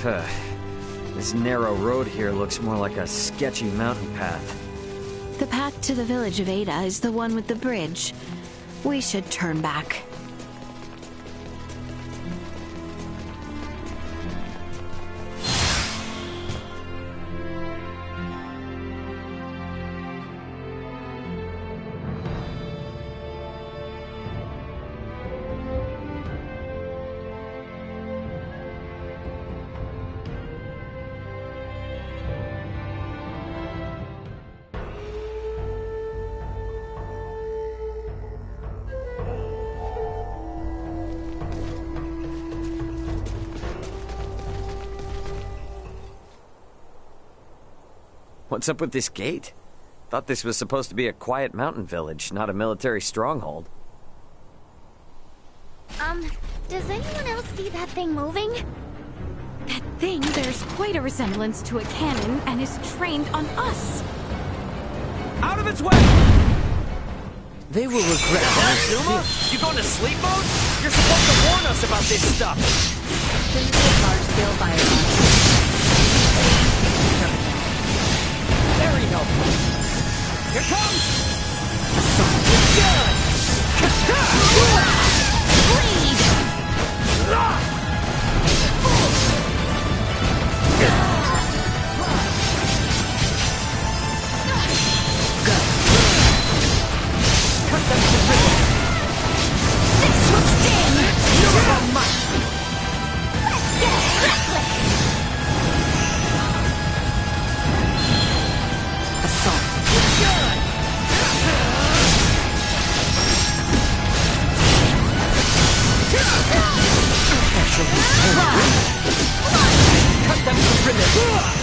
This narrow road here looks more like a sketchy mountain path. The path to the village of Ada is the one with the bridge. We should turn back. What's up with this gate? Thought this was supposed to be a quiet mountain village, not a military stronghold. Does anyone else see that thing moving? That thing bears quite a resemblance to a cannon and is trained on us. Out of its way! They will regret Zuma? You going to sleep mode? You're supposed to warn us about this stuff! Large-scale fire. Very helpful. Here comes! Bleed! Cut them to ribbons! This will sting! Never got much! Let's get reckless! Cut them to ribbons!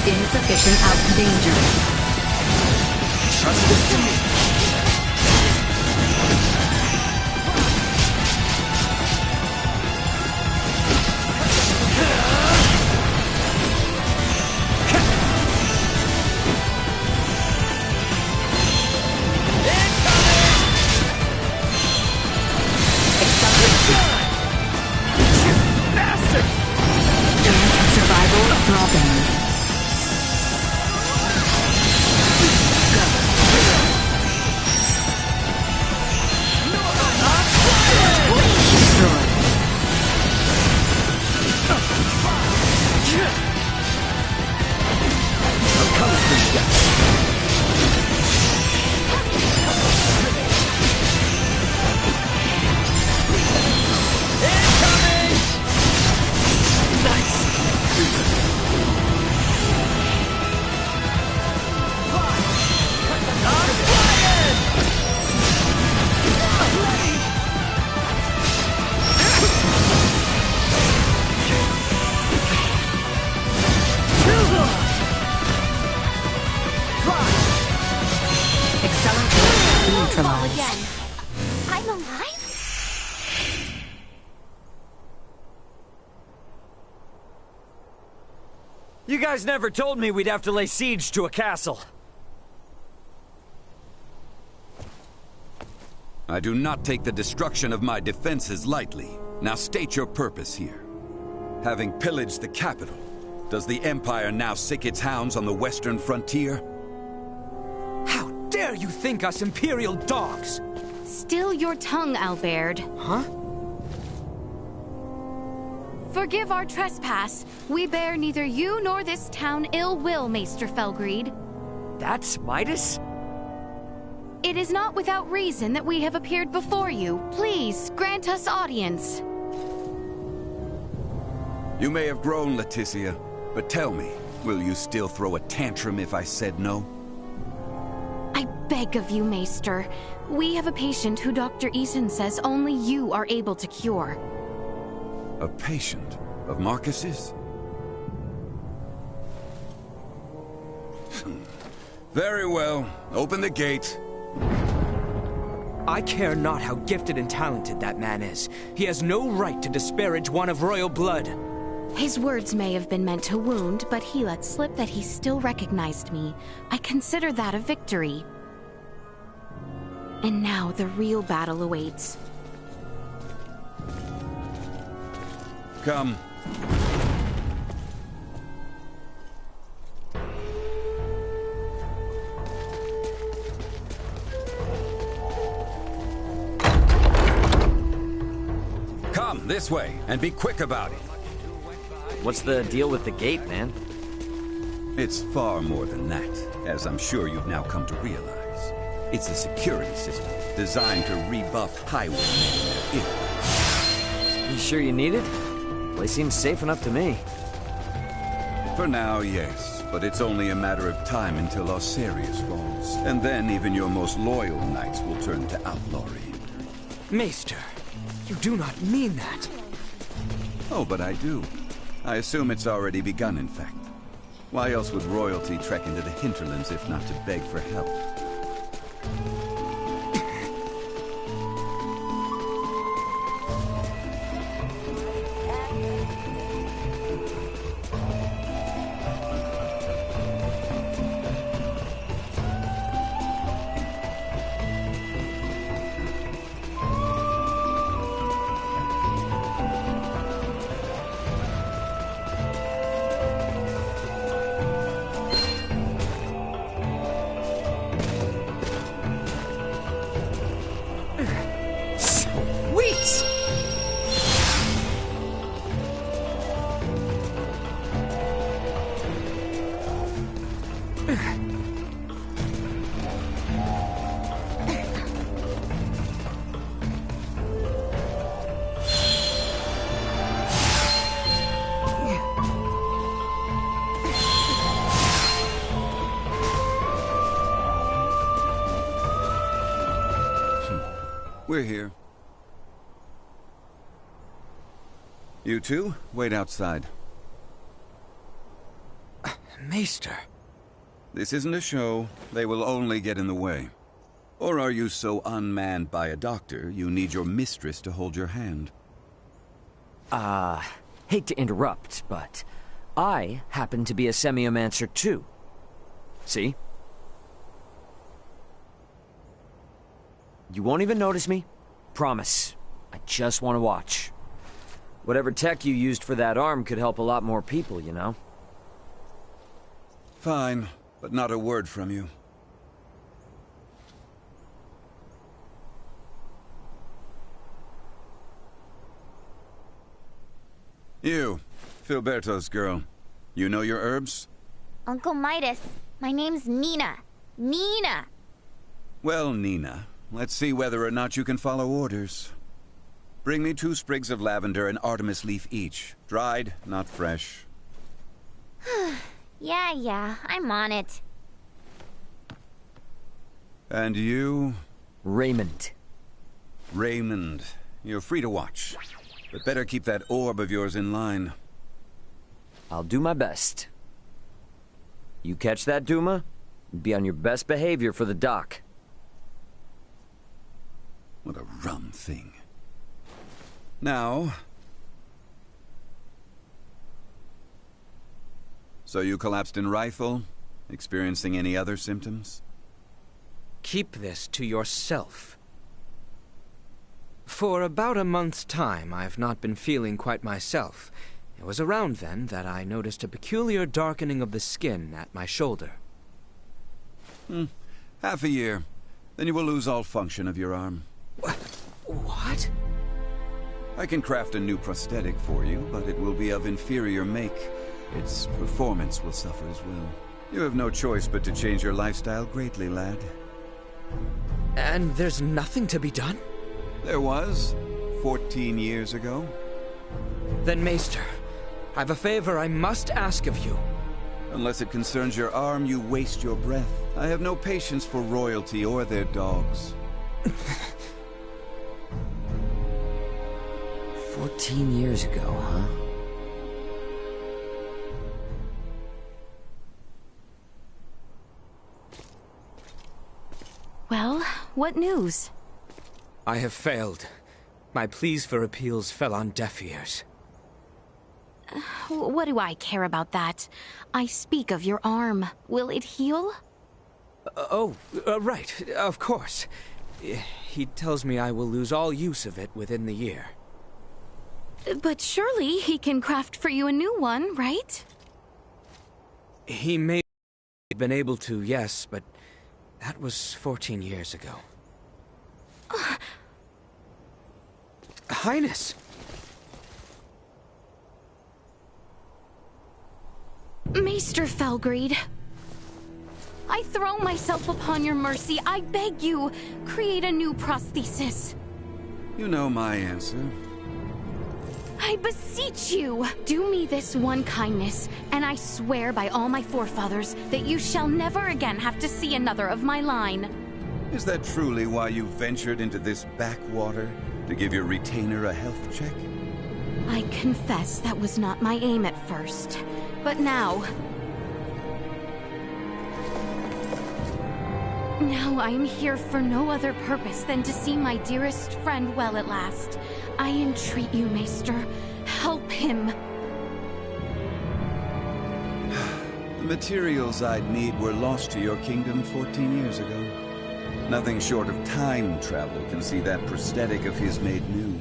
Insufficient out of danger. Trust this to me. Survival dropping. Again. I'm alive? You guys never told me we'd have to lay siege to a castle. I do not take the destruction of my defenses lightly. Now state your purpose here. Having pillaged the capital, does the Empire now sick its hounds on the western frontier? How dare you think us Imperial dogs? Still your tongue, Albert. Huh? Forgive our trespass. We bear neither you nor this town ill will, Maester Felgreed. That's Midas? It is not without reason that we have appeared before you. Please, grant us audience. You may have grown, Leticia, but tell me, will you still throw a tantrum if I said no? I beg of you, Maester. We have a patient who Dr. Eason says only you are able to cure. A patient of Marcus's? Very well. Open the gate. I care not how gifted and talented that man is. He has no right to disparage one of royal blood. His words may have been meant to wound, but he let slip that he still recognized me. I consider that a victory. And now the real battle awaits. Come. Come, this way, and be quick about it. What's the deal with the gate, man? It's far more than that, as I'm sure you've now come to realize. It's a security system designed to rebuff highwaymen and their ills. You sure you need it? Place seems safe enough to me. For now, yes, but it's only a matter of time until Osirius falls. And then even your most loyal knights will turn to outlawry. Maester, you do not mean that. Oh, but I do. I assume it's already begun, in fact. Why else would royalty trek into the hinterlands if not to beg for help? We're here. You two, wait outside. Maester. This isn't a show. They will only get in the way. Or are you so unmanned by a doctor, you need your mistress to hold your hand? Hate to interrupt, but I happen to be a semiomancer too. See? You won't even notice me. Promise. I just want to watch. Whatever tech you used for that arm could help a lot more people, you know? Fine, but not a word from you. You, Filberto's girl. You know your herbs? Uncle Midas, my name's Nina. Nina! Well, Nina, let's see whether or not you can follow orders. Bring me 2 sprigs of lavender and Artemis leaf each. Dried, not fresh. Yeah, I'm on it. And you? Raymond. Raymond. You're free to watch. But better keep that orb of yours in line. I'll do my best. You catch that, Duma? Be on your best behavior for the dock. What a rum thing. Now... So you collapsed in Rifle? Experiencing any other symptoms? Keep this to yourself. For about a month's time, I've not been feeling quite myself. It was around then that I noticed a peculiar darkening of the skin at my shoulder. Half a year. Then you will lose all function of your arm. What? I can craft a new prosthetic for you, but it will be of inferior make. Its performance will suffer as well. You have no choice but to change your lifestyle greatly, lad. And there's nothing to be done? There was, 14 years ago. Then, Maester, I've a favor I must ask of you. Unless it concerns your arm, you waste your breath. I have no patience for royalty or their dogs. 14 years ago, huh? Well, what news? I have failed. My pleas for appeals fell on deaf ears. What do I care about that? I speak of your arm. Will it heal? Right, of course. He tells me I will lose all use of it within the year. But surely he can craft for you a new one, right? He may have been able to, yes, but that was 14 years ago. Highness! Maester Felgreed, I throw myself upon your mercy. I beg you, create a new prosthesis. You know my answer. I beseech you, do me this one kindness, and I swear by all my forefathers that you shall never again have to see another of my line. Is that truly why you ventured into this backwater? To give your retainer a health check? I confess that was not my aim at first, but now I am here for no other purpose than to see my dearest friend well at last. I entreat you, Maester, help him. The materials I'd need were lost to your kingdom 14 years ago. Nothing short of time travel can see that prosthetic of his made new.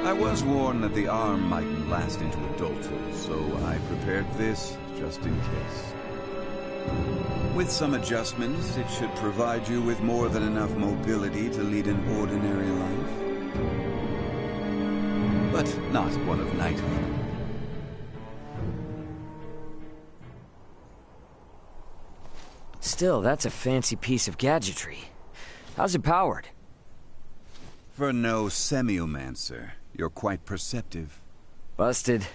I was warned that the arm mightn't last into adulthood, so I prepared this just in case. With some adjustments, it should provide you with more than enough mobility to lead an ordinary life. But not one of knighthood. Still, that's a fancy piece of gadgetry. How's it powered? For no semiomancer, you're quite perceptive. Busted.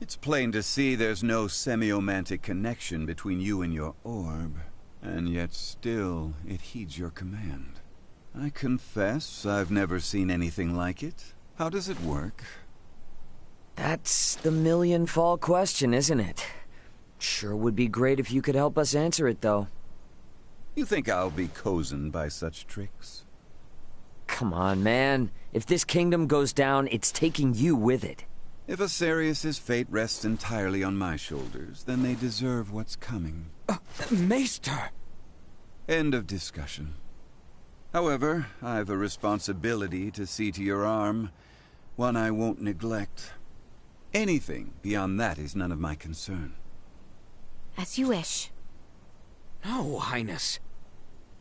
It's plain to see there's no semiomantic connection between you and your orb, and yet still it heeds your command. I confess I've never seen anything like it. How does it work? That's the million-fall question, isn't it? Sure would be great if you could help us answer it, though. You think I'll be cozened by such tricks? Come on, man. If this kingdom goes down, it's taking you with it. If Asarius' fate rests entirely on my shoulders, then they deserve what's coming. Maester! End of discussion. However, I've a responsibility to see to your arm, one I won't neglect. Anything beyond that is none of my concern. As you wish. No, Highness.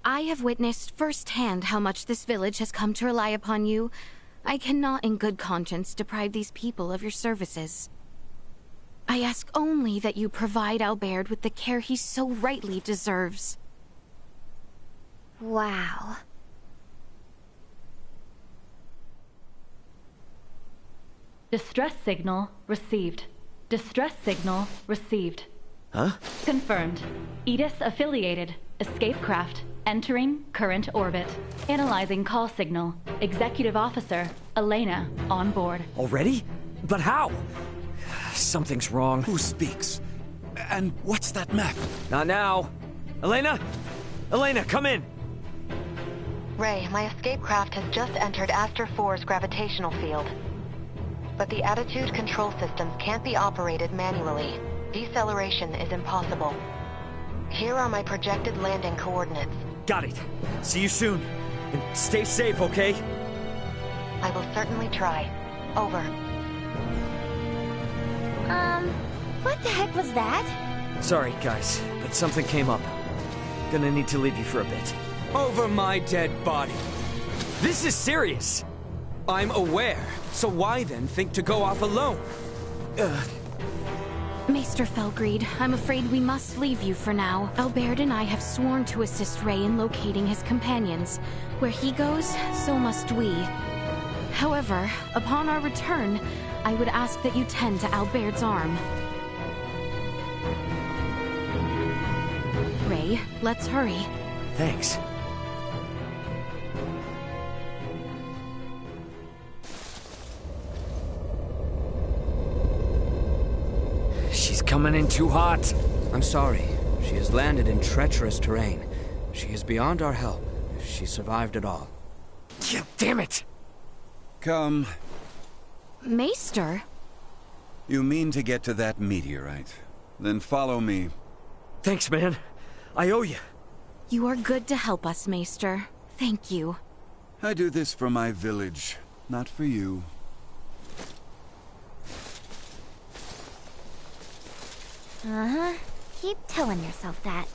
I have witnessed firsthand how much this village has come to rely upon you. I cannot in good conscience deprive these people of your services. I ask only that you provide Albert with the care he so rightly deserves. Wow. Distress signal received. Distress signal received. Huh? Confirmed. Edis affiliated. Escape craft. Entering current orbit. Analyzing call signal. Executive Officer Elena on board. Already? But how? Something's wrong. Who speaks? And what's that map? Not now. Elena? Elena, come in! Ray, my escape craft has just entered Aster 4's gravitational field. But the attitude control systems can't be operated manually. Deceleration is impossible. Here are my projected landing coordinates. Got it. See you soon. And stay safe, okay? I will certainly try. Over. What the heck was that? Sorry, guys, but something came up. Gonna need to leave you for a bit. Over my dead body. This is serious. I'm aware. So why then think to go off alone? Maester Felgreed, I'm afraid we must leave you for now. Albert and I have sworn to assist Ray in locating his companions. Where he goes, so must we. However, upon our return, I would ask that you tend to Albert's arm. Ray, let's hurry. Thanks. She's coming in too hot. I'm sorry. She has landed in treacherous terrain. She is beyond our help, if she survived at all. Yeah, damn it! Come. Maester? You mean to get to that meteorite? Then follow me. Thanks, man. I owe you. You are good to help us, Maester. Thank you. I do this for my village, not for you. Uh-huh. Keep telling yourself that.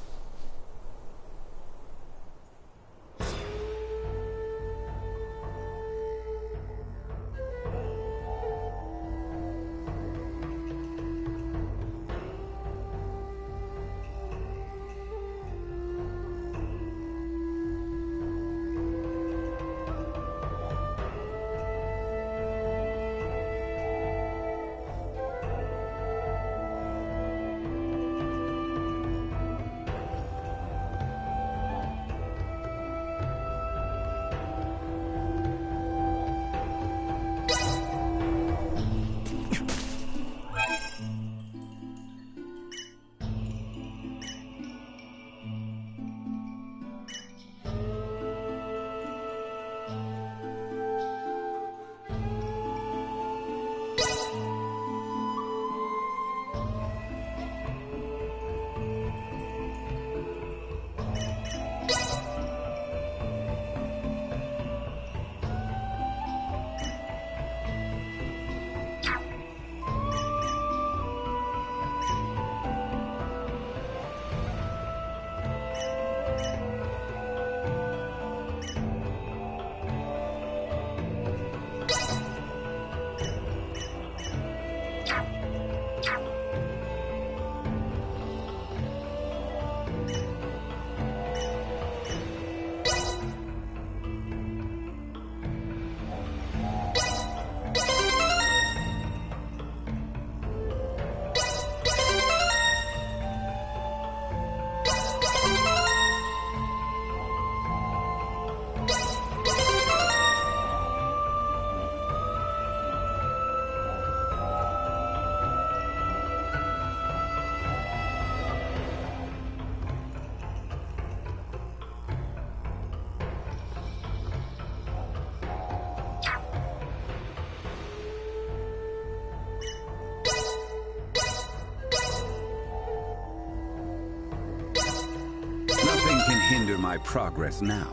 Nothing can hinder my progress now.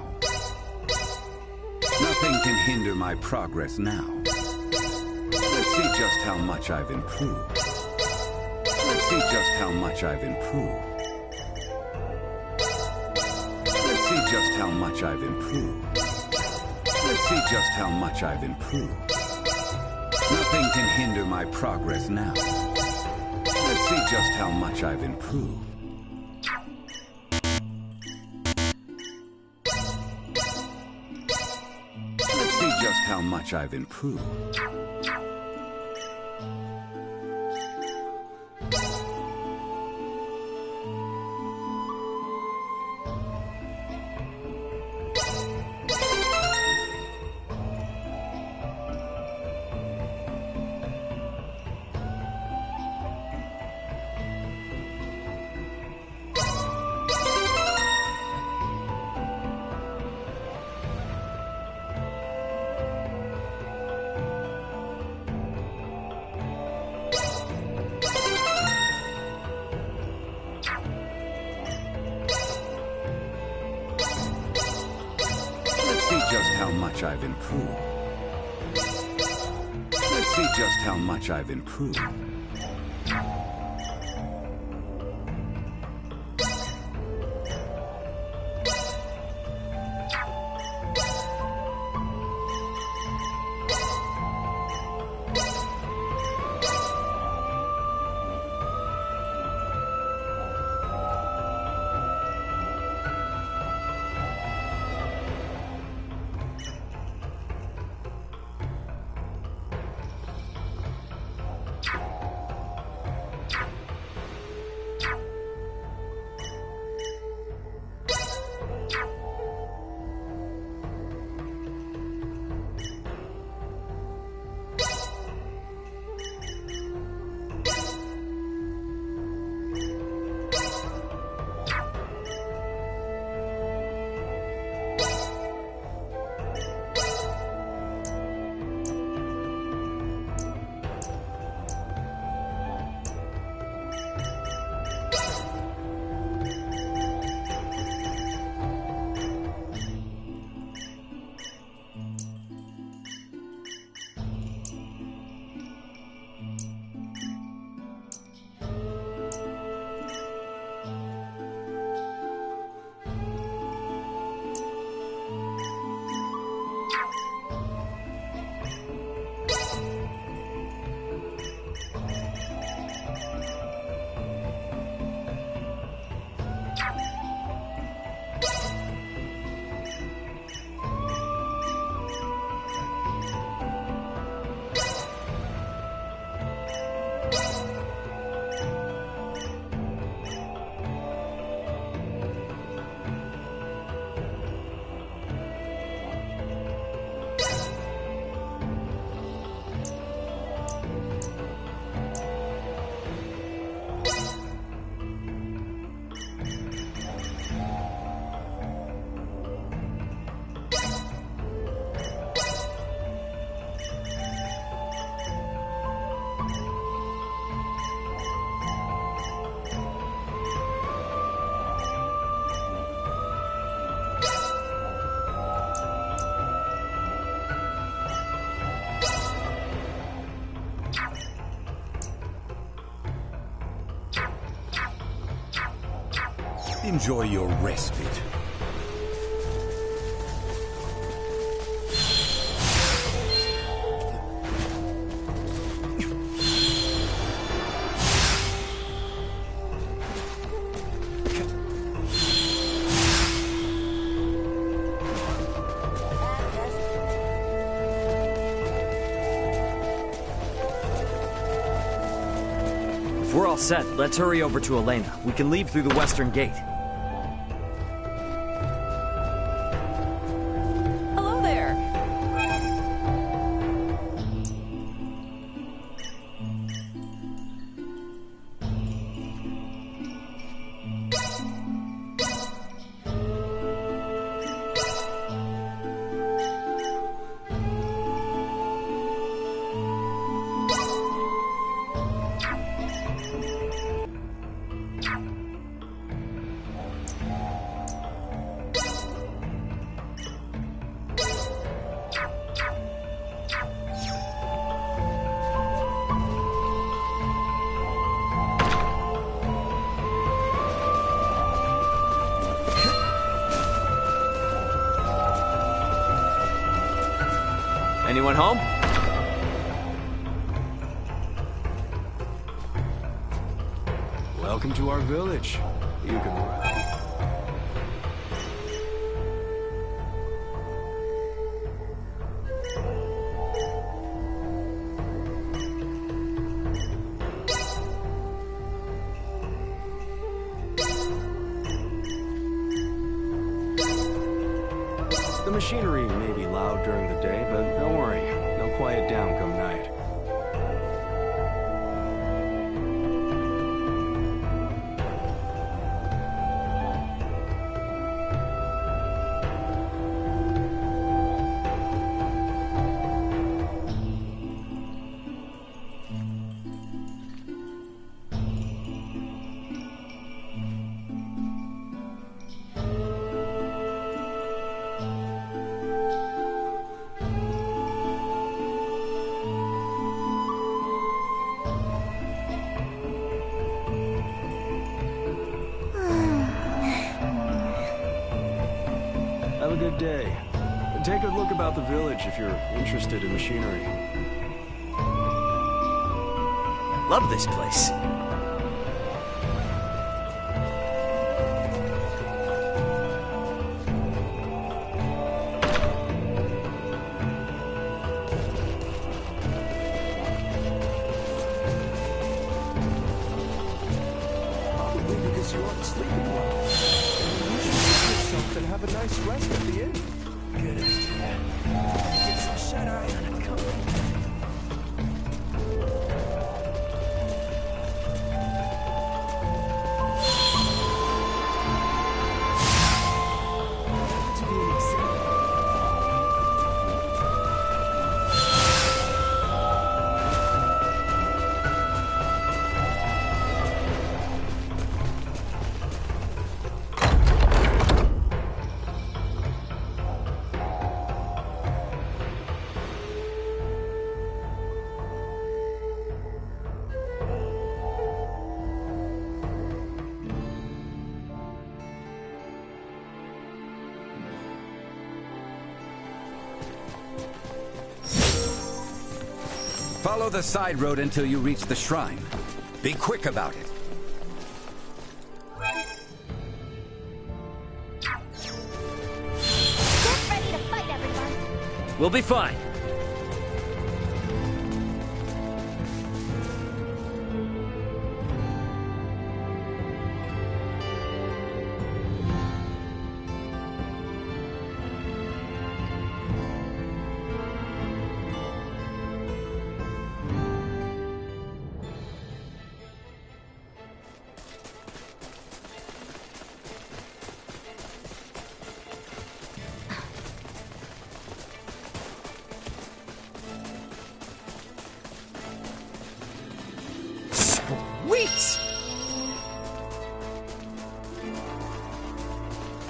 Nothing can hinder my progress now. Let's see just how much I've improved. Let's see just how much I've improved. Let's see just how much I've improved. Let's see just how much I've improved. Nothing can hinder my progress now. Let's see just how much I've improved. Let's see just how much I've improved. I've improved. Let's see just how much I've improved. Enjoy your respite. If we're all set, let's hurry over to Elena. We can leave through the western gate. Hello there. Anyone home? Welcome to our village. You can... The machinery may be loud during the day, but don't worry. They'll quiet down come night. Have a good day. And take a look about the village if you're interested in machinery. Love this place. Probably because you aren't sleeping well. You should get yourself and have a nice rest at the inn. Good idea. Get some shut-eye on it coming. To be an example. Follow the side road until you reach the shrine. Be quick about it. Get ready to fight, everyone. We'll be fine. Sweet!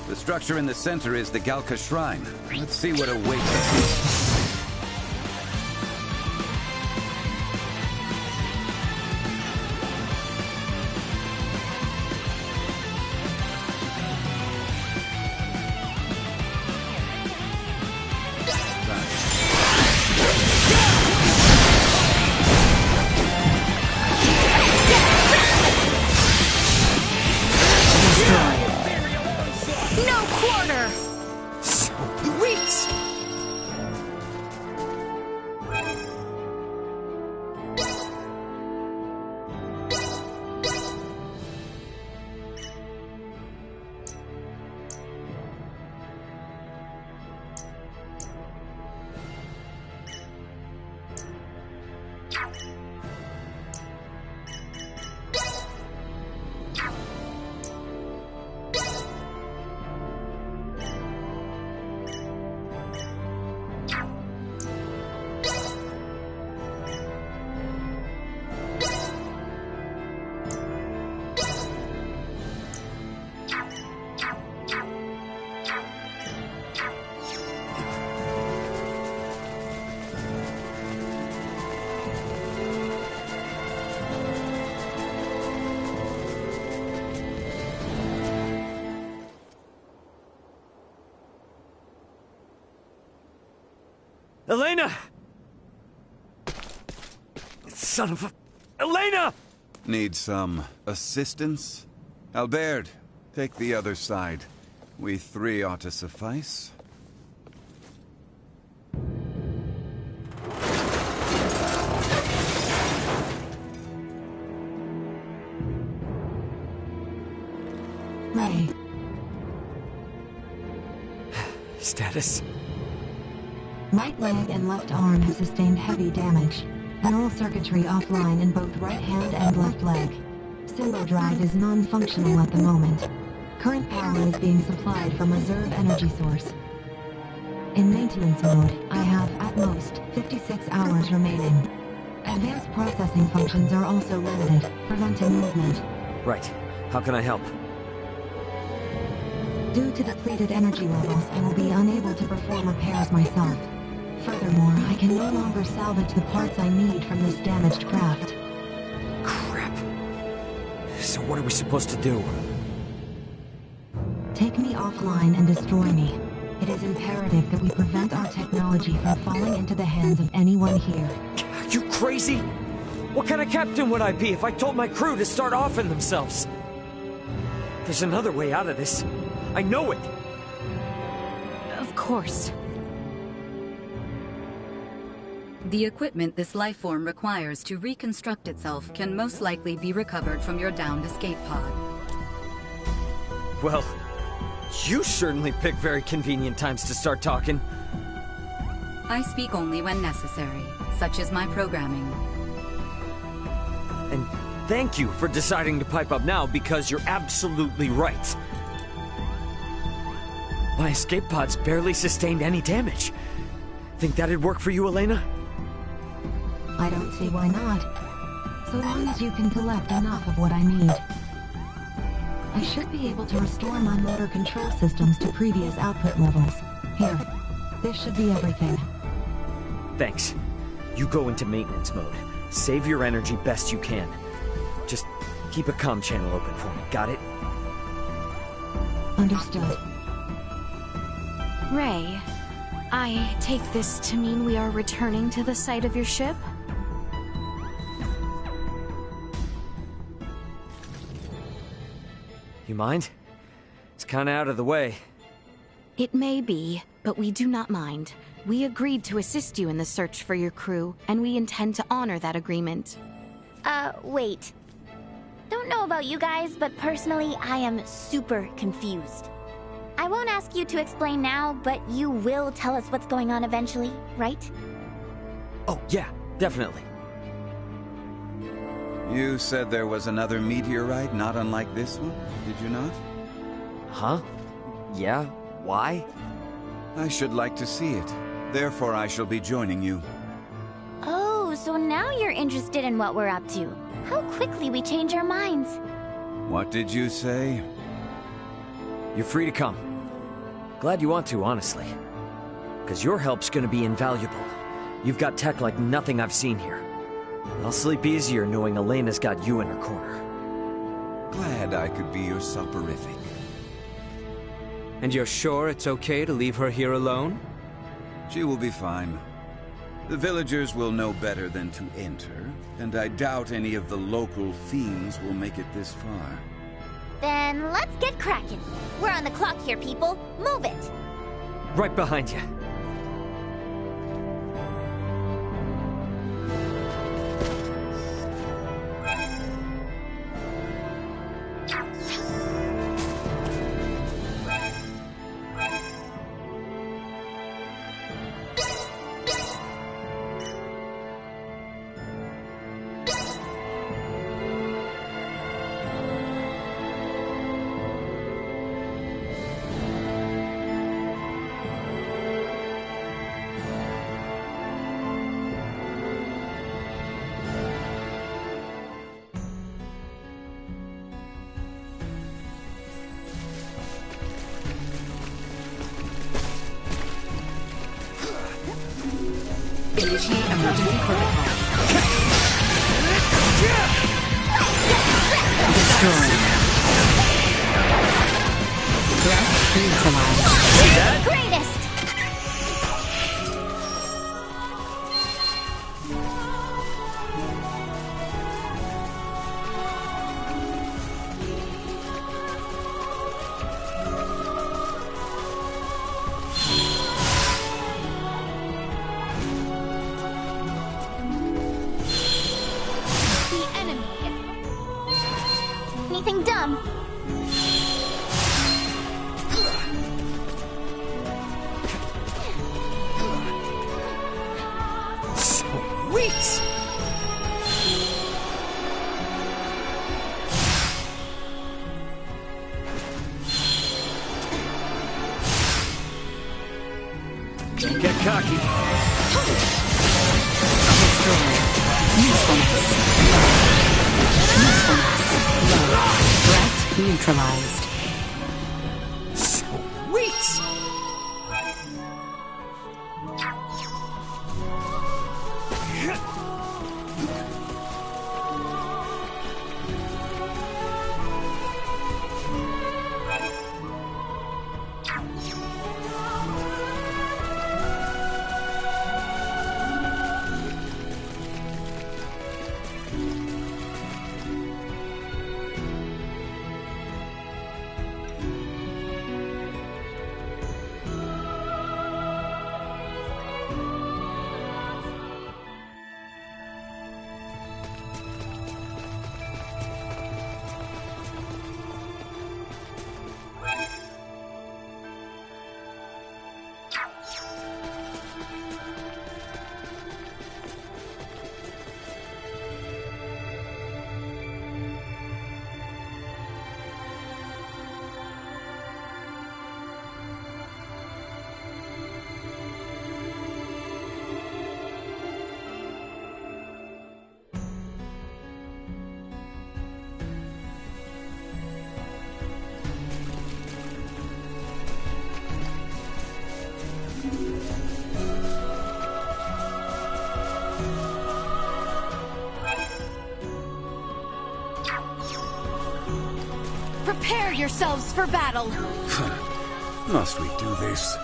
The structure in the center is the Galka Shrine. Let's see what awaits us. Luis! Elena! Son of a... Elena! Need some assistance? Albert, take the other side. We three ought to suffice. Ray. Status? Right leg and left arm have sustained heavy damage. Neural circuitry offline in both right hand and left leg. Symbol drive is non-functional at the moment. Current power is being supplied from reserve energy source. In maintenance mode, I have, at most, 56 hours remaining. Advanced processing functions are also limited, preventing movement. Right. How can I help? Due to depleted energy levels, I will be unable to perform repairs myself. Furthermore, I can no longer salvage the parts I need from this damaged craft. Crap. So what are we supposed to do? Take me offline and destroy me. It is imperative that we prevent our technology from falling into the hands of anyone here. Are you crazy? What kind of captain would I be if I told my crew to start offing themselves? There's another way out of this. I know it. Of course. The equipment this life form requires to reconstruct itself can most likely be recovered from your downed escape pod. Well, you certainly pick very convenient times to start talking. I speak only when necessary, such is my programming. And thank you for deciding to pipe up now, because you're absolutely right. My escape pods barely sustained any damage. Think that'd work for you, Elena? I don't see why not. So long as you can collect enough of what I need. I should be able to restore my motor control systems to previous output levels. Here, this should be everything. Thanks. You go into maintenance mode. Save your energy best you can. Just keep a comm channel open for me, got it? Understood. Ray, I take this to mean we are returning to the site of your ship? You mind? It's kinda out of the way. It may be, but we do not mind. We agreed to assist you in the search for your crew, and we intend to honor that agreement. Wait. Don't know about you guys, but personally, I am super confused. I won't ask you to explain now, but you will tell us what's going on eventually, right? Oh, yeah, definitely. You said there was another meteorite not unlike this one, did you not? Huh? Yeah? Why? I should like to see it. Therefore, I shall be joining you. Oh, so now you're interested in what we're up to. How quickly we change our minds. What did you say? You're free to come. Glad you want to, honestly. Because your help's gonna be invaluable. You've got tech like nothing I've seen here. I'll sleep easier knowing Elena's got you in her corner. Glad I could be your soporific. And you're sure it's okay to leave her here alone? She will be fine. The villagers will know better than to enter, and I doubt any of the local fiends will make it this far. Then let's get cracking. We're on the clock here, people. Move it! Right behind you. Initiate emergency protocol. Destroyed. Threat neutralized. Greatest! Anything dumb? Sweet! Don't get cocky. Destroyed. Usefulness. Threat neutralized. Sweet! Prepare yourselves for battle! Must we do this?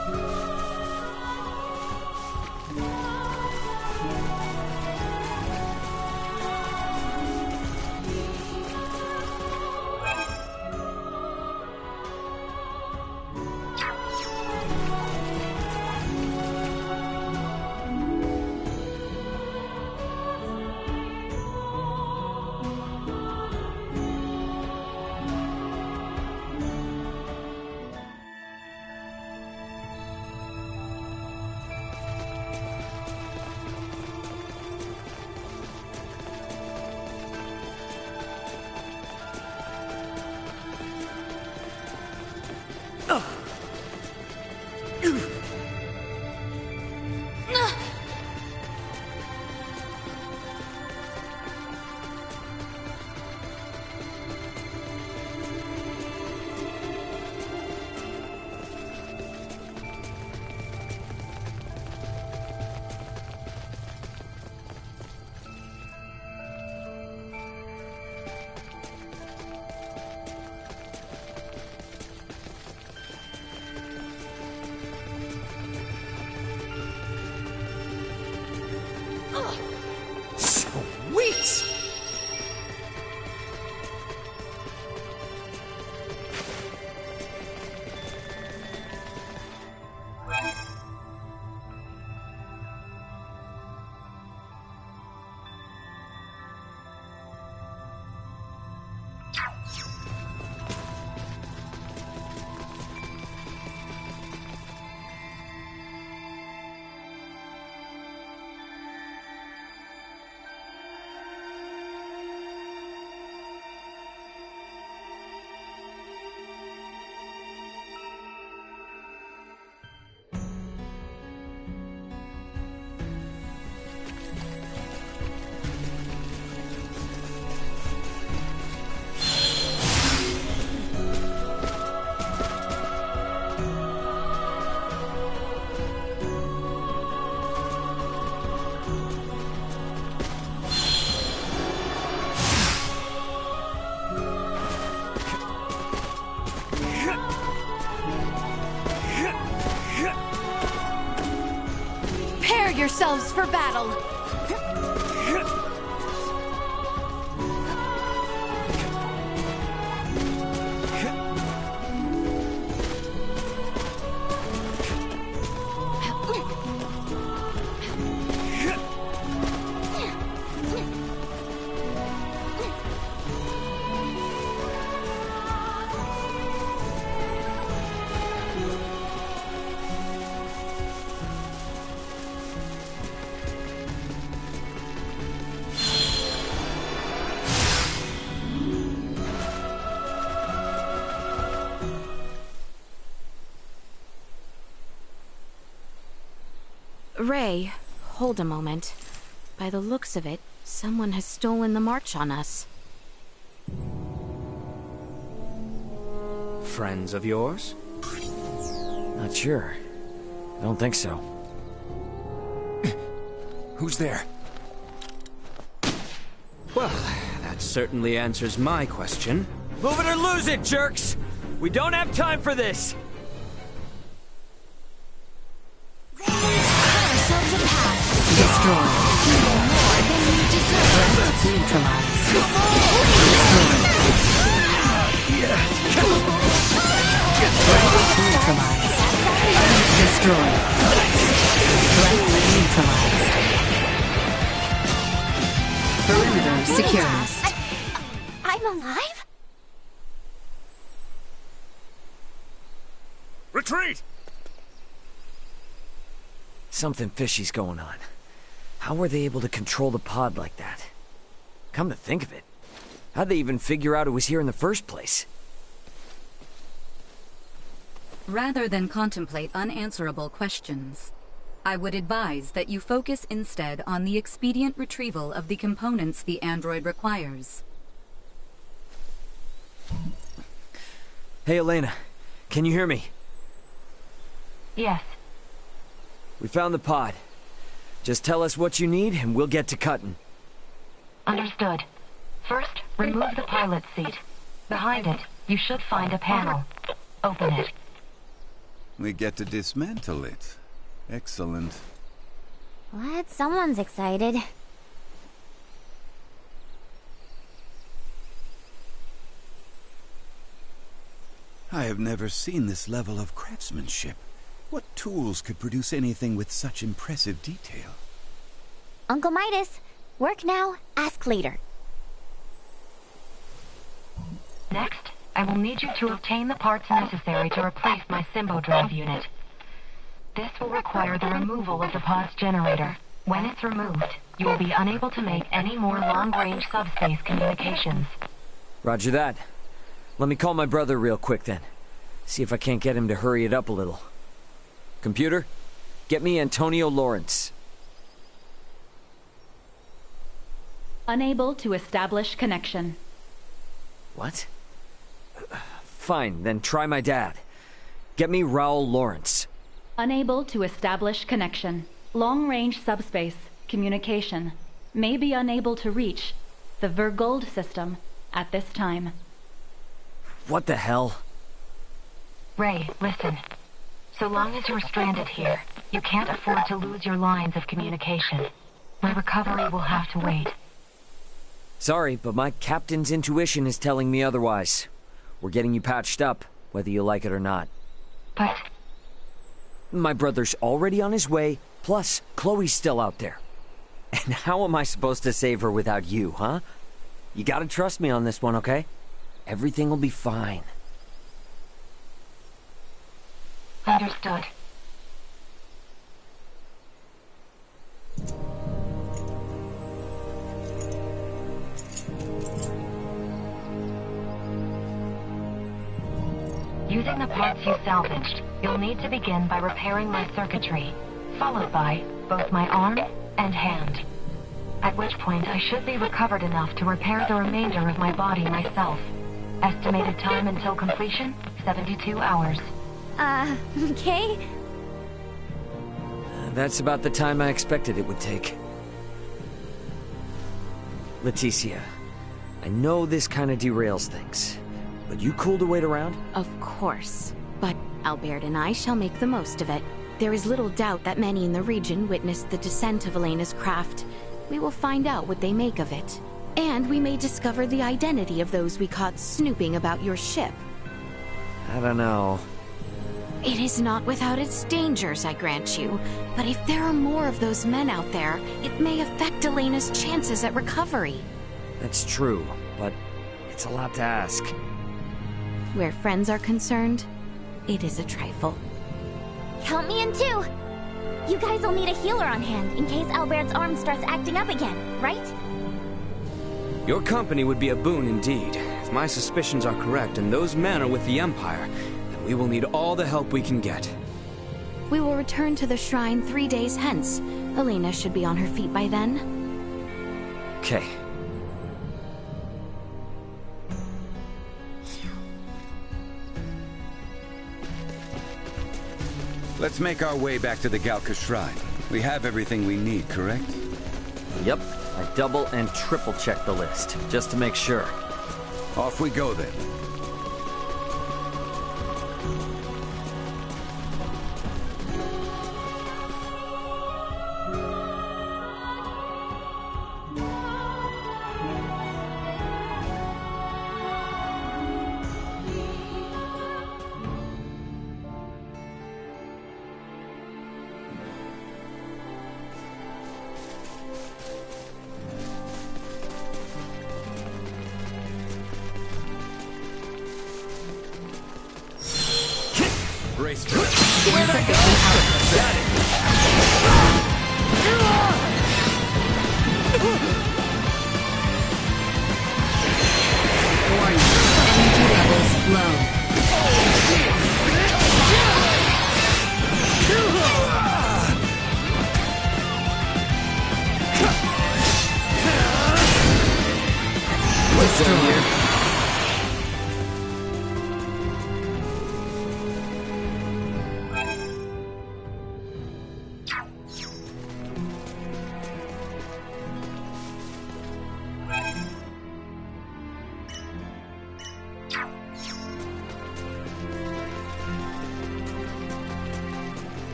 Sweet! Prepare yourselves for battle! Ray, hold a moment. By the looks of it, someone has stolen the march on us. Friends of yours? Not sure. I don't think so. Who's there? Well, that certainly answers my question. Move it or lose it, jerks! We don't have time for this! Destroy. Neutralize. Destroy. Threat neutralized. Perimeter secured. I'm alive? Retreat! Something fishy's going on. How were they able to control the pod like that? Come to think of it, how'd they even figure out it was here in the first place? Rather than contemplate unanswerable questions, I would advise that you focus instead on the expedient retrieval of the components the android requires. Hey, Elena, can you hear me? Yes. We found the pod. Just tell us what you need and we'll get to cutting. Understood. First, remove the pilot seat. Behind it, you should find a panel. Open it. We get to dismantle it. Excellent. What? Someone's excited. I have never seen this level of craftsmanship. What tools could produce anything with such impressive detail? Uncle Midas, work now, ask later. Next, I will need you to obtain the parts necessary to replace my Symbo drive unit. This will require the removal of the pod's generator. When it's removed, you will be unable to make any more long-range subspace communications. Roger that. Let me call my brother real quick then. See if I can't get him to hurry it up a little. Computer, get me Antonio Lawrence. Unable to establish connection. What? Fine, then try my dad. Get me Raul Lawrence. Unable to establish connection. Long-range subspace communication. May be unable to reach the Vergold system at this time. What the hell? Ray, listen. So long as you're stranded here, you can't afford to lose your lines of communication. My recovery will have to wait. Sorry, but my captain's intuition is telling me otherwise. We're getting you patched up, whether you like it or not. But... My brother's already on his way, plus Chloe's still out there. And how am I supposed to save her without you, huh? You gotta trust me on this one, okay? Everything will be fine. Understood. Using the parts you salvaged, you'll need to begin by repairing my circuitry, followed by both my arm and hand. At which point I should be recovered enough to repair the remainder of my body myself. Estimated time until completion, 72 hours. Okay? That's about the time I expected it would take. Leticia, I know this kind of derails things, but you cool to wait around? Of course. But Albert and I shall make the most of it. There is little doubt that many in the region witnessed the descent of Elena's craft. We will find out what they make of it. And we may discover the identity of those we caught snooping about your ship. I don't know. It is not without its dangers, I grant you. But if there are more of those men out there, it may affect Elena's chances at recovery. That's true, but it's a lot to ask. Where friends are concerned, it is a trifle. Count me in too! You guys will need a healer on hand in case Albert's arm starts acting up again, right? Your company would be a boon indeed. If my suspicions are correct and those men are with the Empire, then we will need all the help we can get. We will return to the shrine 3 days hence. Elena should be on her feet by then. Okay. Let's make our way back to the Galka Shrine. We have everything we need, correct? Yep. I double and triple checked the list, just to make sure. Off we go then.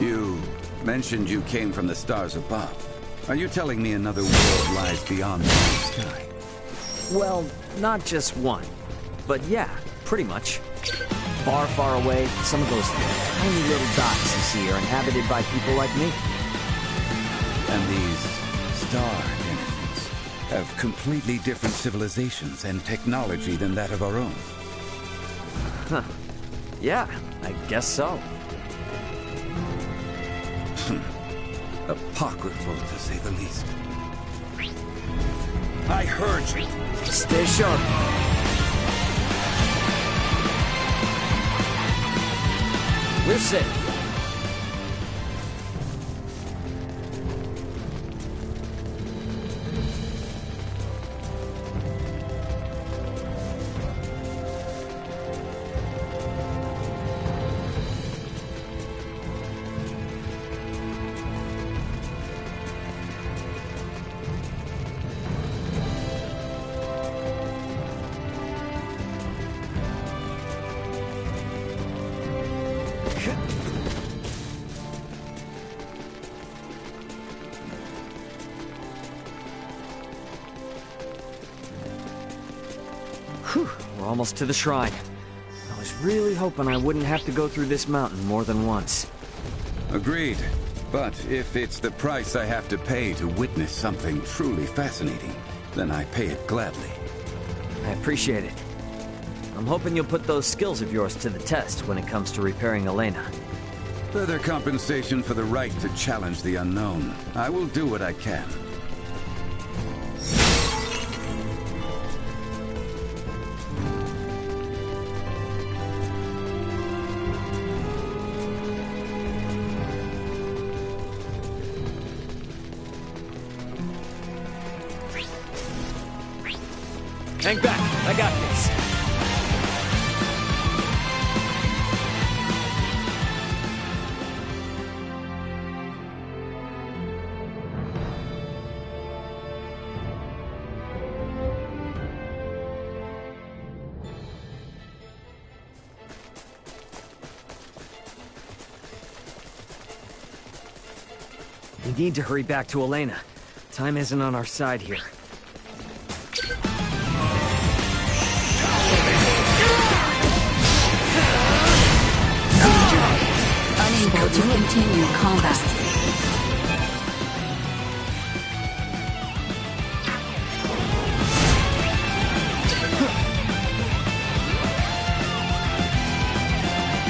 You mentioned you came from the stars above. Are you telling me another world lies beyond the sky? Well, not just one. But yeah, pretty much. Far, far away, some of those tiny little dots you see are inhabited by people like me. And these star entities have completely different civilizations and technology than that of our own. Huh. Yeah, I guess so. Apocryphal, to say the least. I heard you. Stay sharp. We're safe. Whew, we're almost to the shrine. I was really hoping I wouldn't have to go through this mountain more than once. Agreed. But if it's the price I have to pay to witness something truly fascinating, then I pay it gladly. I appreciate it. I'm hoping you'll put those skills of yours to the test when it comes to repairing Elena. Further compensation for the right to challenge the unknown. I will do what I can. Hang back, I got this. We need to hurry back to Elena. Time isn't on our side here. Unable to continue combat.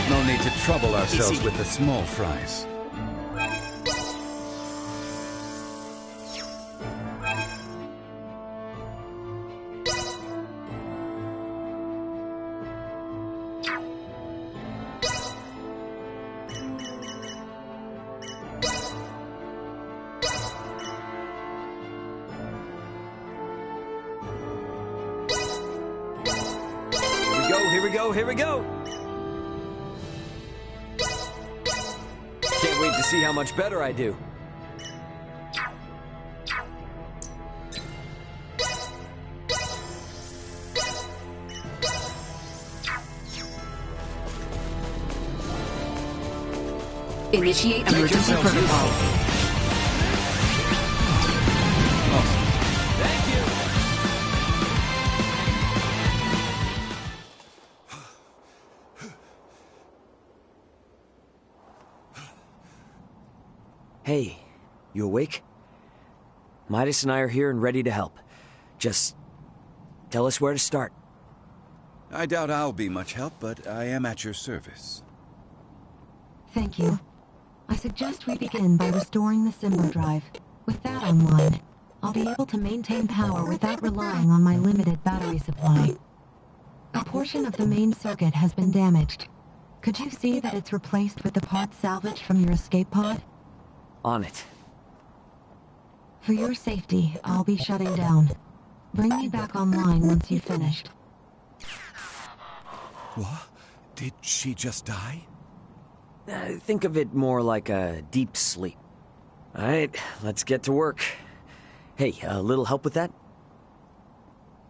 No need to trouble ourselves Easy. with the small fries. Here we go! Can't wait to see how much better I do. Initiate emergency protocol. Thank you! Hey, you awake? Midas and I are here and ready to help. Just tell us where to start. I doubt I'll be much help, but I am at your service. Thank you. I suggest we begin by restoring the Symbo drive. With that online, I'll be able to maintain power without relying on my limited battery supply. A portion of the main circuit has been damaged. Could you see that it's replaced with the parts salvaged from your escape pod? On it. For your safety, I'll be shutting down. Bring me back online once you've finished. What? Did she just die? Think of it more like a deep sleep. Alright, let's get to work. Hey, a little help with that?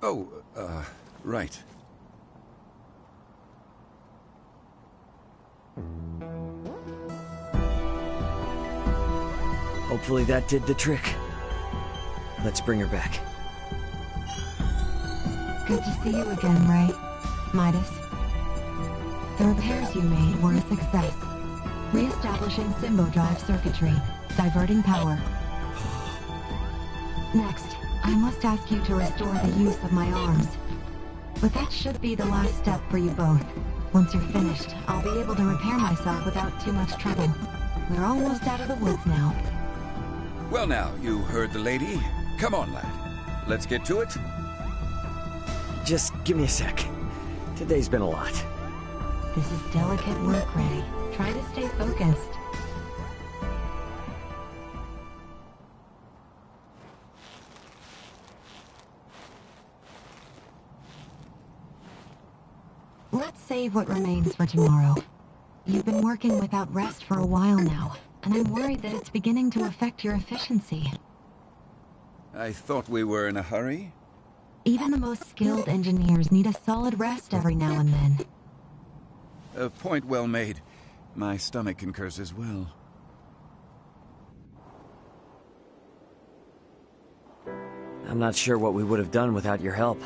Oh, right. Hopefully that did the trick. Let's bring her back. Good to see you again, Ray. Midas. The repairs you made were a success. Re-establishing Symbo drive circuitry, diverting power. Next, I must ask you to restore the use of my arms. But that should be the last step for you both. Once you're finished, I'll be able to repair myself without too much trouble. We're almost out of the woods now. Well now, you heard the lady. Come on, lad. Let's get to it. Just give me a sec. Today's been a lot. This is delicate work, Ray. Try to stay focused. Let's save what remains for tomorrow. You've been working without rest for a while now, and I'm worried that it's beginning to affect your efficiency. I thought we were in a hurry. Even the most skilled engineers need a solid rest every now and then. A point well made. My stomach concurs as well. I'm not sure what we would have done without your help.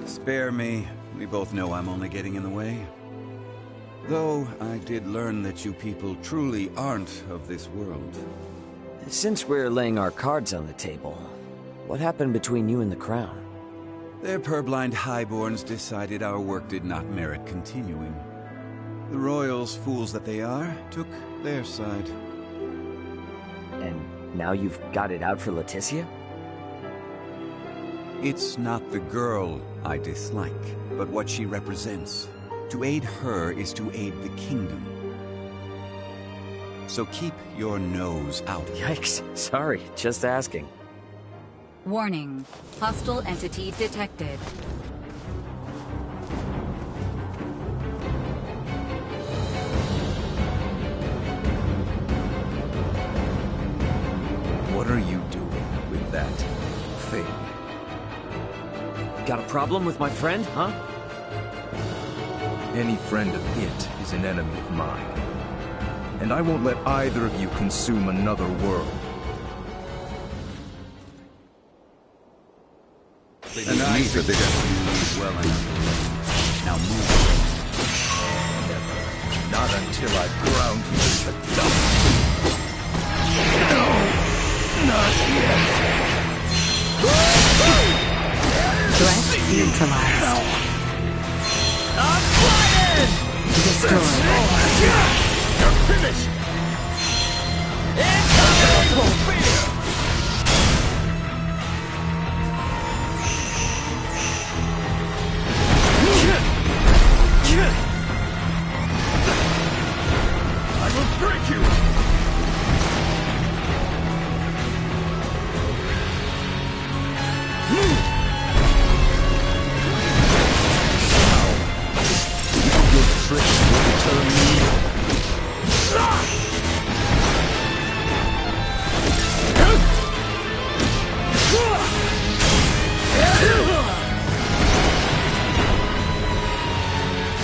Spare me. We both know I'm only getting in the way. Though, I did learn that you people truly aren't of this world. Since we're laying our cards on the table, what happened between you and the Crown? Their purblind highborns decided our work did not merit continuing. The royals, fools that they are, took their side. And now you've got it out for Leticia? It's not the girl I dislike, but what she represents. To aid her is to aid the kingdom. So keep your nose out of it. Yikes. Sorry, just asking. Warning. Hostile entity detected. What are you doing with that thing? Got a problem with my friend, huh? Any friend of it is an enemy of mine. and I won't let either of you consume another world. And I suggest you leave well enough. Now move. Never. Not until I ground you to dust. No! Not yet! Threat neutralized. I'm flying! Destroyed. You're finished! Incoming! Spear! I will break you! Your tricks will deter me.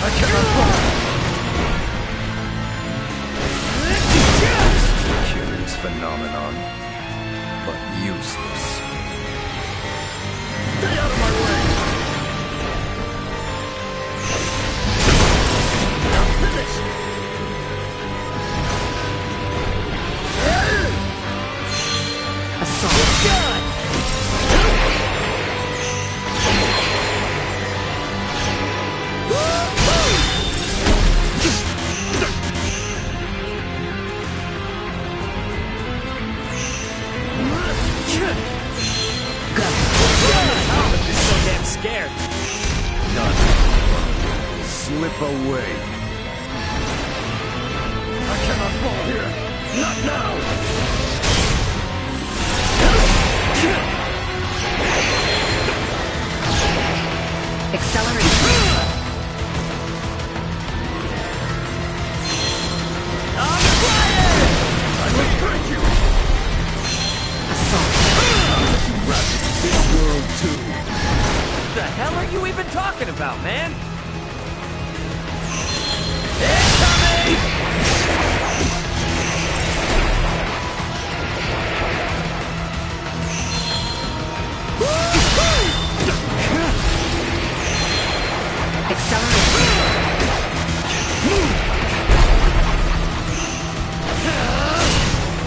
I cannot fly! Curious phenomenon, but useless. Stay out of my way! Now finish! Assault. So damn scared. None. Slip away. I cannot fall here. Not now. Acceleration. I'm flying! I will break you. Assault. You ravage this world too. What the hell are you even talking about, man? Incoming!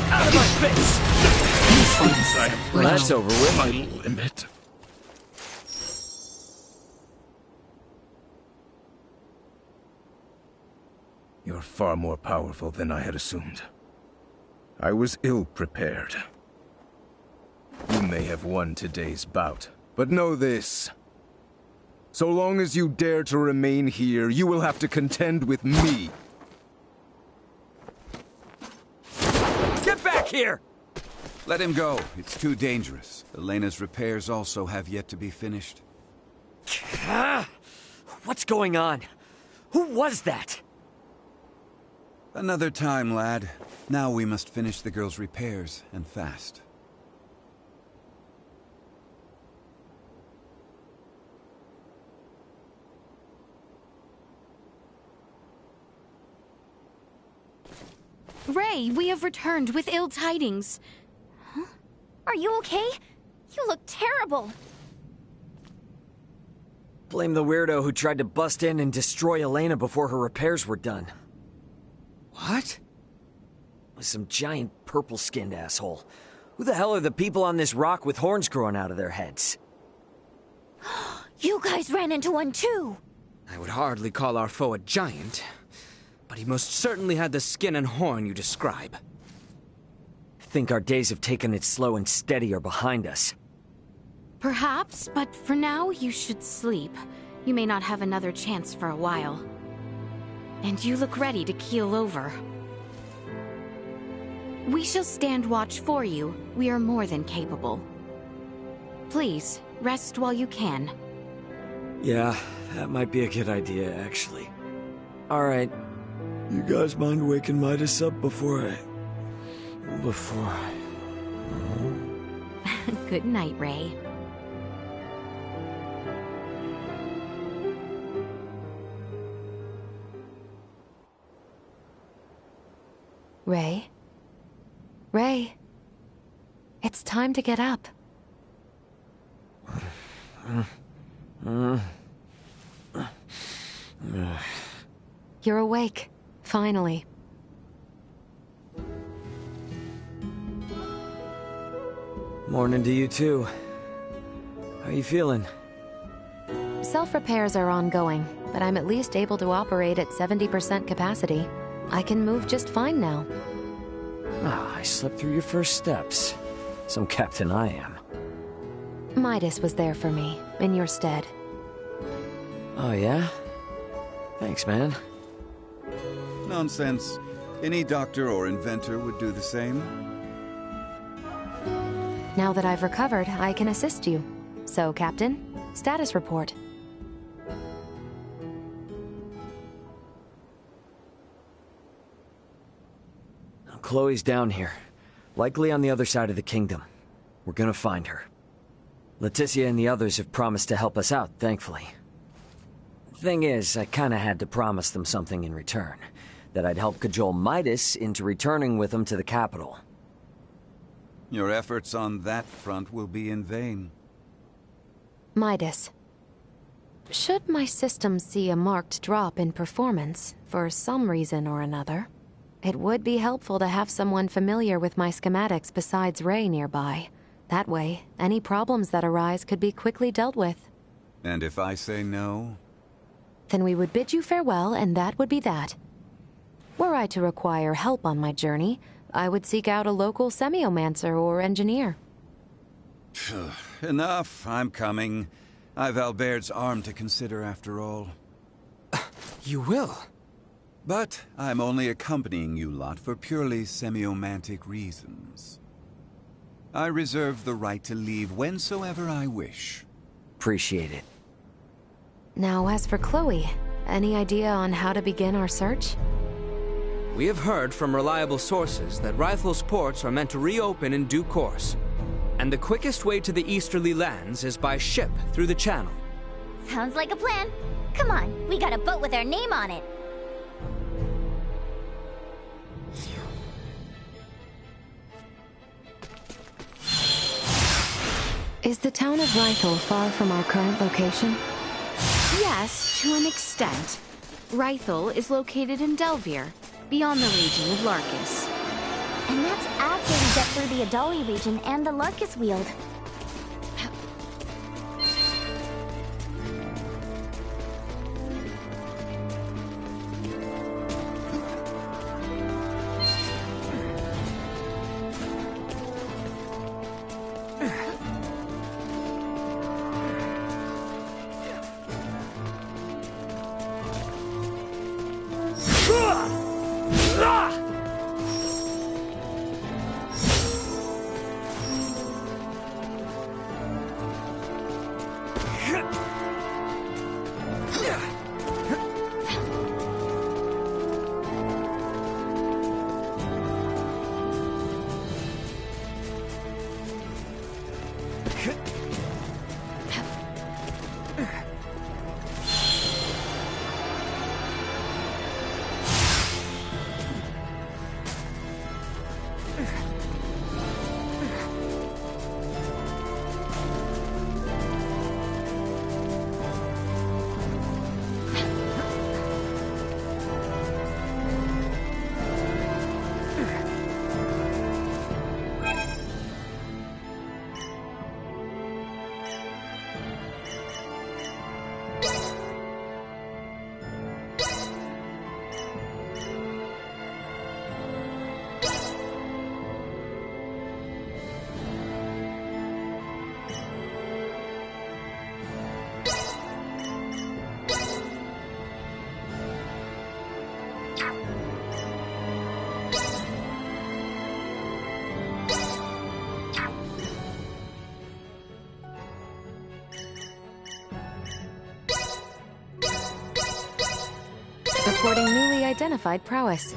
Out of my face! I have Well, that's over with. my limit. You're far more powerful than I had assumed. I was ill-prepared. You may have won today's bout, but know this. So long as you dare to remain here, you will have to contend with me. Get back here! Let him go. It's too dangerous. Elena's repairs also have yet to be finished. What's going on? Who was that? Another time, lad. Now we must finish the girl's repairs, and fast. Ray, we have returned with ill tidings. Are you okay? You look terrible. Blame the weirdo who tried to bust in and destroy Elena before her repairs were done. What? Was some giant purple-skinned asshole. Who the hell are the people on this rock with horns growing out of their heads? You guys ran into one too. I would hardly call our foe a giant, but he most certainly had the skin and horn you describe. Think our days of taking it slow and steady are behind us. Perhaps, but for now, you should sleep. You may not have another chance for a while. And you look ready to keel over. We shall stand watch for you. We are more than capable. Please, rest while you can. Yeah, that might be a good idea, actually. Alright. You guys mind waking Midas up before I... Good night, Ray. Ray? Ray? It's time to get up. You're awake, finally. Morning to you too. How are you feeling? Self-repairs are ongoing, but I'm at least able to operate at 70% capacity. I can move just fine now. Ah, I slept through your first steps. Some captain I am. Midas was there for me, in your stead. Oh yeah? Thanks, man. Nonsense. Any doctor or inventor would do the same. Now that I've recovered, I can assist you. So, Captain, status report. Chloe's down here. Likely on the other side of the kingdom. We're gonna find her. Leticia and the others have promised to help us out, thankfully. Thing is, I kinda had to promise them something in return. That I'd help cajole Midas into returning with them to the capital. Your efforts on that front will be in vain. Midas. Should my system see a marked drop in performance, for some reason or another, it would be helpful to have someone familiar with my schematics besides Ray nearby. That way, any problems that arise could be quickly dealt with. And if I say no? Then we would bid you farewell, and that would be that. Were I to require help on my journey, I would seek out a local semiomancer or engineer. Enough, I'm coming. I've Albert's arm to consider after all. You will? But I'm only accompanying you lot for purely semiomantic reasons. I reserve the right to leave whensoever I wish. Appreciate it. Now, as for Chloe, any idea on how to begin our search? We have heard from reliable sources that Rythel's ports are meant to reopen in due course. And the quickest way to the easterly lands is by ship through the channel. Sounds like a plan. Come on, we got a boat with our name on it. Is the town of Rythel far from our current location? Yes, to an extent. Rythel is located in Delvier, beyond the region of Larkus. And that's after we get through the Adali region and the Larkus Weald. Reporting newly identified prowess.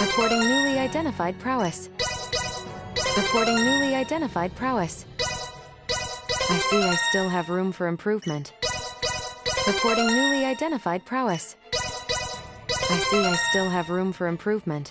Reporting newly identified prowess. Reporting newly identified prowess. I see I still have room for improvement. Reporting newly identified prowess. I see I still have room for improvement.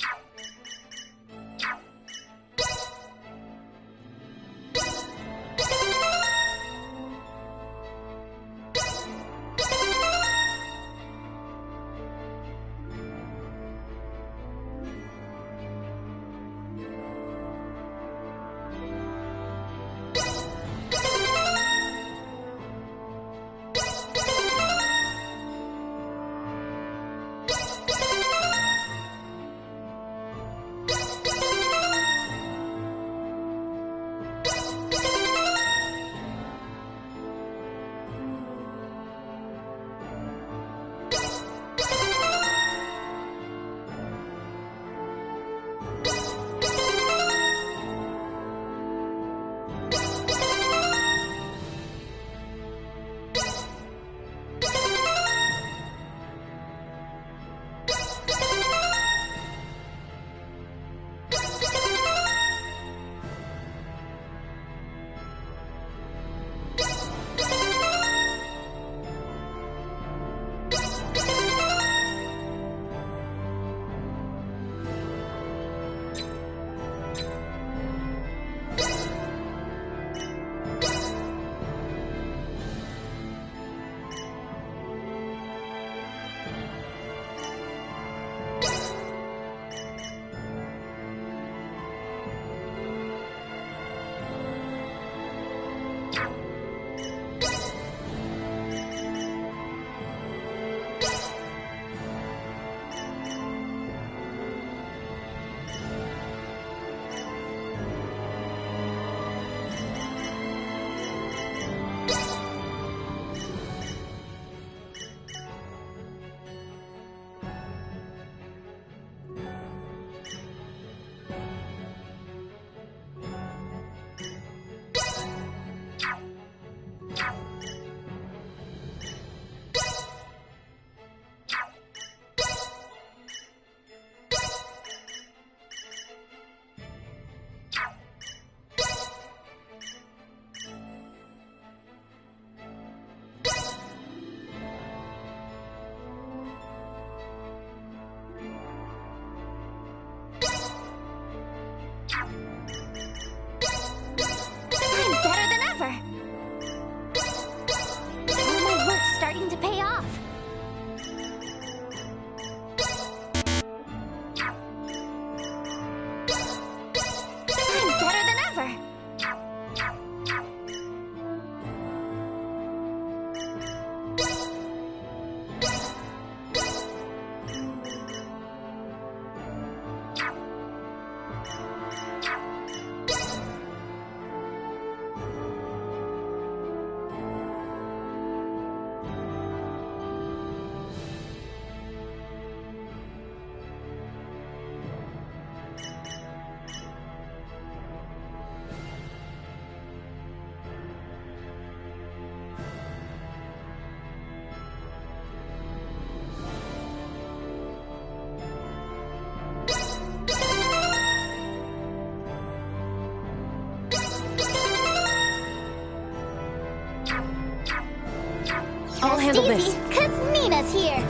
handle Rest this. easy, 'cause Nina's here.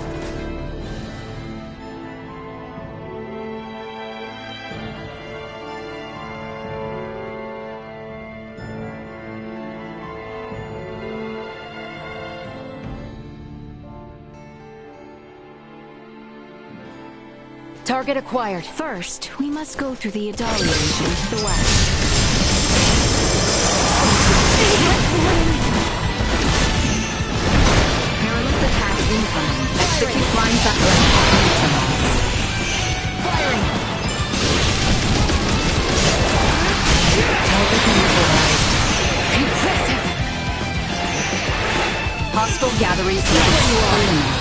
Target acquired. First, we must go through the Adali region to the west. Perilous attack incoming. Execute lines up left. Firing! Target neutralized. Impressive! Hostile gatherings eliminated.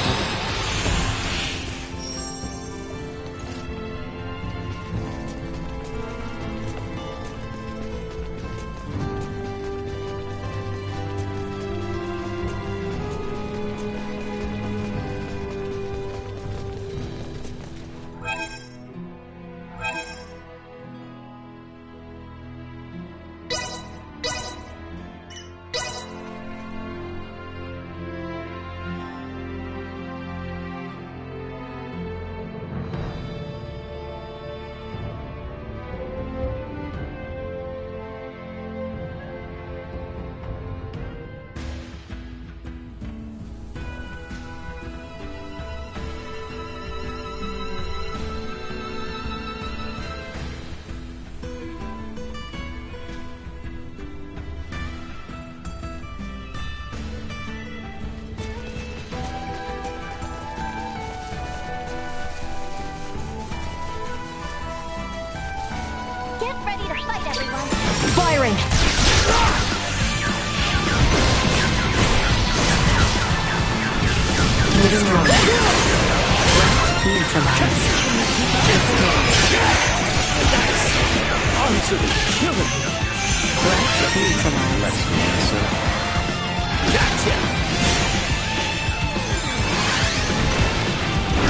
Get ready to fight, everyone. Firing!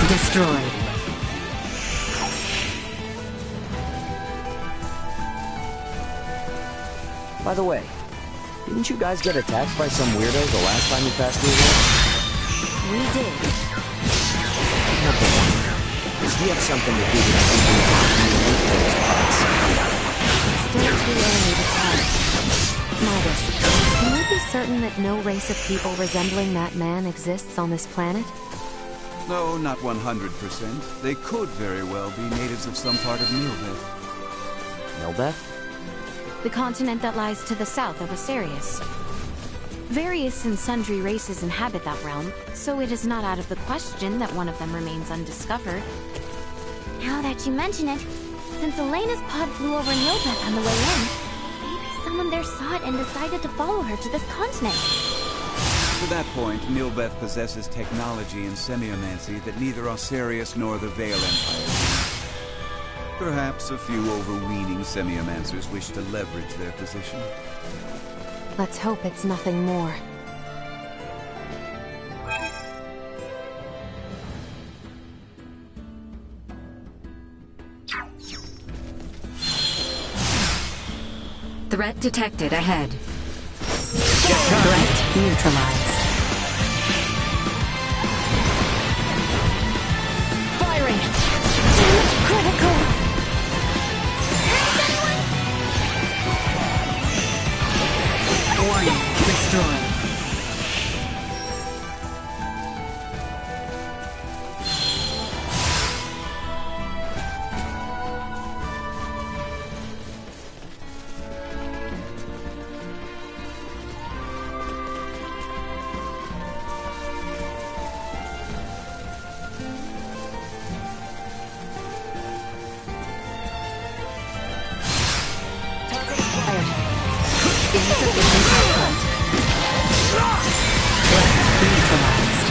Destroyed. By the way, didn't you guys get attacked by some weirdo the last time you passed through here? We did. Not the one. Does he have something to do with keeping those pots? Still too early to tell. Midas, can we be certain that no race of people resembling that man exists on this planet? No, not 100%. They could very well be natives of some part of Nilbeth. Nilbeth? The continent that lies to the south of Asarius. Various and sundry races inhabit that realm, so it is not out of the question that one of them remains undiscovered. Now that you mention it, since Elena's pod flew over Nilbeth on the way in, maybe someone there saw it and decided to follow her to this continent. To that point, Nilbeth possesses technology and semiomancy that neither Osarius nor the Vale Empire do. Perhaps a few overweening semiomancers wish to leverage their position. Let's hope it's nothing more. Threat detected ahead. Threat neutralized. Firing! Damage critical! Warning, destroyed. Insufficient output. Neutralized.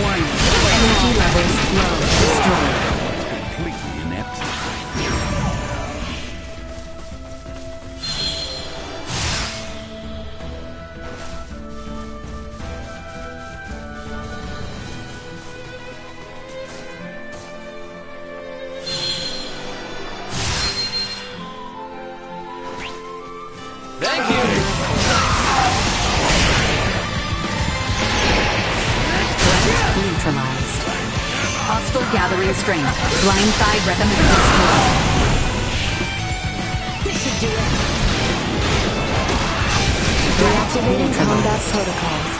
Warning. Energy levels low. Destroyed. Completely inept. neutralized. Hostile gathering strength. Blindside recommended split. This should do it. Deactivating combat protocols.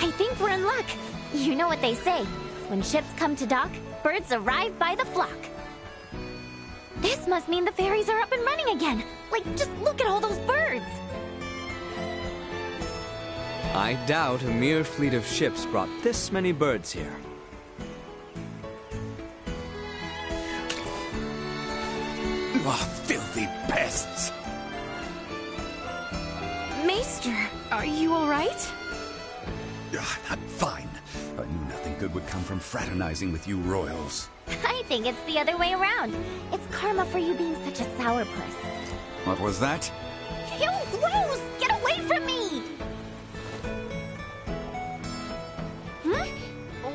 I think we're in luck. You know what they say. When ships come to dock, birds arrive by the flock. This must mean the ferries are up and running again. Like, just look at all those birds. I doubt a mere fleet of ships brought this many birds here. Oh, filthy pests! Maester, are you all right? I'm fine. I knew nothing good would come from fraternizing with you royals. I think it's the other way around. It's karma for you being such a sourpuss. What was that? Ew, gross! Get away from me!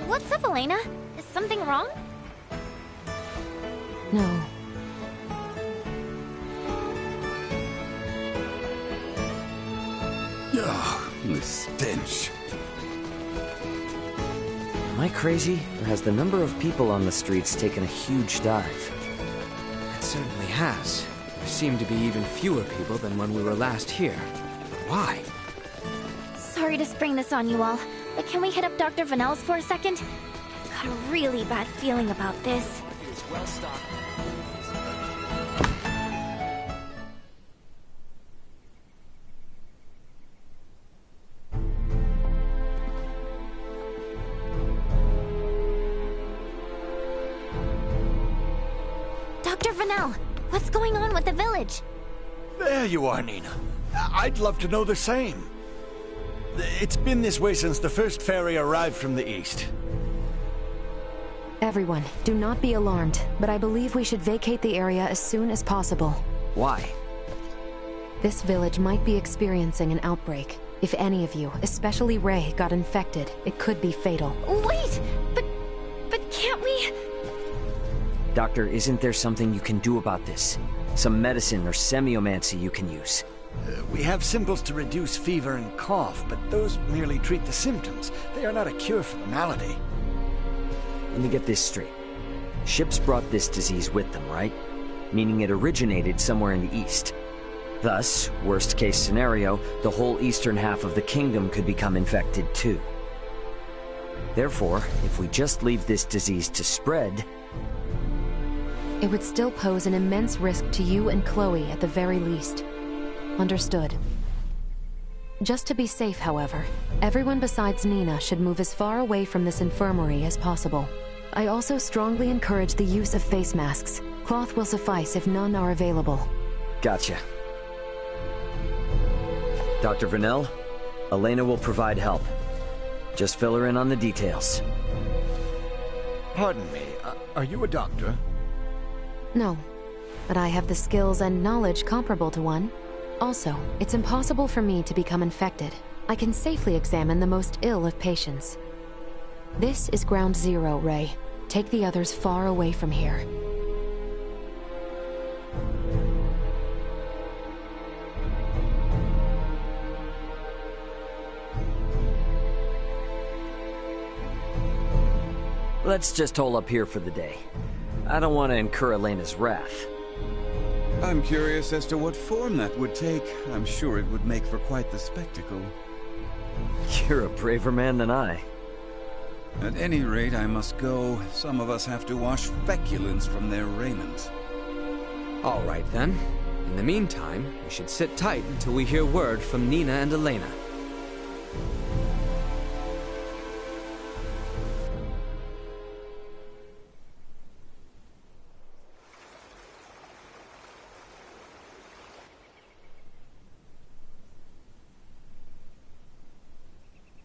What's up, Elena? Is something wrong? No. Ugh, the stench. Am I crazy, or has the number of people on the streets taken a huge dive? It certainly has. There seem to be even fewer people than when we were last here. But why? Sorry to spring this on you all, but can we hit up Dr. Vanel's for a second? I've got a really bad feeling about this. It's well stocked. Dr. Vanel, what's going on with the village? There you are, Nina. I'd love to know the same. It's been this way since the first ferry arrived from the east. Everyone, do not be alarmed, but I believe we should vacate the area as soon as possible. Why? This village might be experiencing an outbreak. If any of you, especially Ray, got infected, it could be fatal. Wait! But can't we... Doctor, isn't there something you can do about this? Some medicine or semiomancy you can use? We have symbols to reduce fever and cough, but those merely treat the symptoms. They are not a cure for the malady. Let me get this straight. Ships brought this disease with them, right? Meaning it originated somewhere in the east. Thus, worst case scenario, the whole eastern half of the kingdom could become infected too. Therefore, if we just leave this disease to spread... It would still pose an immense risk to you and Chloe at the very least. Understood. Just to be safe, however, everyone besides Nina should move as far away from this infirmary as possible. I also strongly encourage the use of face masks. Cloth will suffice if none are available. Gotcha. Dr. Vanel, Elena will provide help. Just fill her in on the details. Pardon me, are you a doctor? No, but I have the skills and knowledge comparable to one. Also, it's impossible for me to become infected. I can safely examine the most ill of patients. This is Ground Zero, Ray. Take the others far away from here. Let's just hole up here for the day. I don't want to incur Elena's wrath. I'm curious as to what form that would take. I'm sure it would make for quite the spectacle. You're a braver man than I. At any rate, I must go. Some of us have to wash feculence from their raiment. All right, then. In the meantime, we should sit tight until we hear word from Nina and Elena.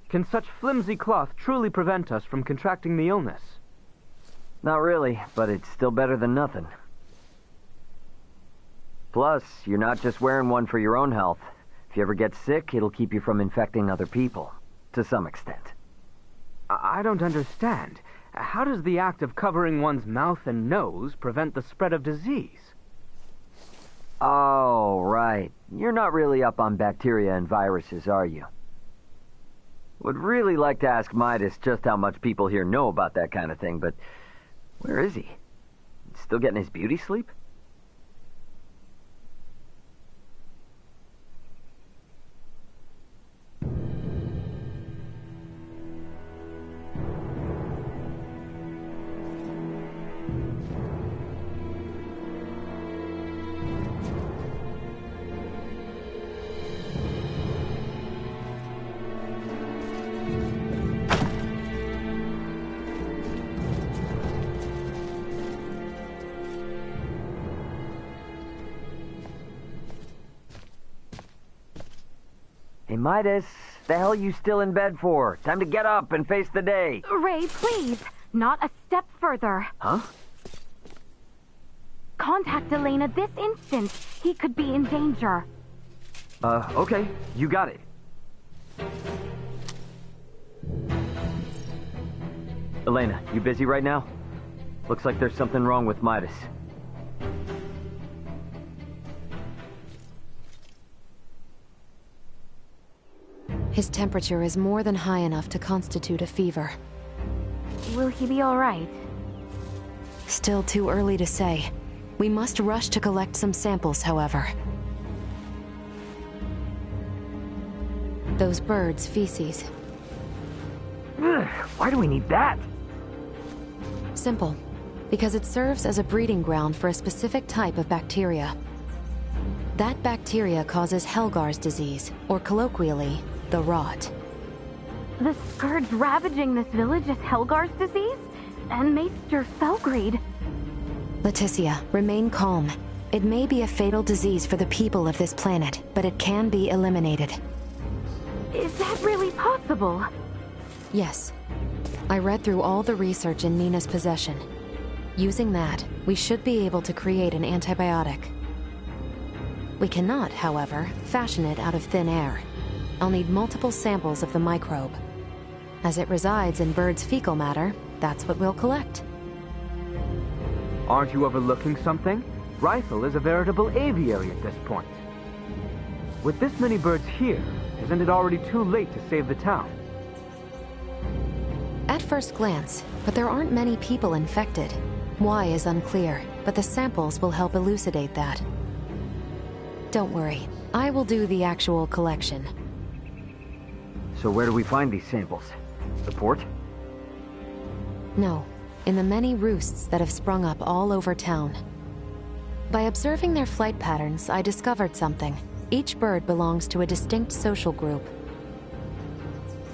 Can such flimsy cloth truly prevent us from contracting the illness? Not really, but it's still better than nothing. Plus, you're not just wearing one for your own health. If you ever get sick, it'll keep you from infecting other people, to some extent. I don't understand. How does the act of covering one's mouth and nose prevent the spread of disease? Oh, right. You're not really up on bacteria and viruses, are you? Would really like to ask Midas just how much people here know about that kind of thing, but where is he? Still getting his beauty sleep? Hey, Midas, the hell you still in bed for? Time to get up and face the day. Ray, please, not a step further. Huh? Contact Elena this instant. He could be in danger. Okay, you got it. Elena, you busy right now? Looks like there's something wrong with Midas. His temperature is more than high enough to constitute a fever. Will he be all right? Still too early to say. We must rush to collect some samples, however. Those birds' feces. Ugh, why do we need that? Simple. Because it serves as a breeding ground for a specific type of bacteria. That bacteria causes Helgar's disease, or colloquially, the rot. The scourge ravaging this village is Helgar's disease? And Maester Felgreed. Leticia, remain calm. It may be a fatal disease for the people of this planet, but it can be eliminated. Is that really possible? Yes. I read through all the research in Nina's possession. Using that, we should be able to create an antibiotic. We cannot, however, fashion it out of thin air. I'll need multiple samples of the microbe. As it resides in birds' fecal matter, that's what we'll collect. Aren't you overlooking something? Rifle is a veritable aviary at this point. With this many birds here, isn't it already too late to save the town? At first glance, but there aren't many people infected. Why is unclear, but the samples will help elucidate that. Don't worry, I will do the actual collection. So where do we find these samples? The port? No, in the many roosts that have sprung up all over town. By observing their flight patterns, I discovered something. Each bird belongs to a distinct social group.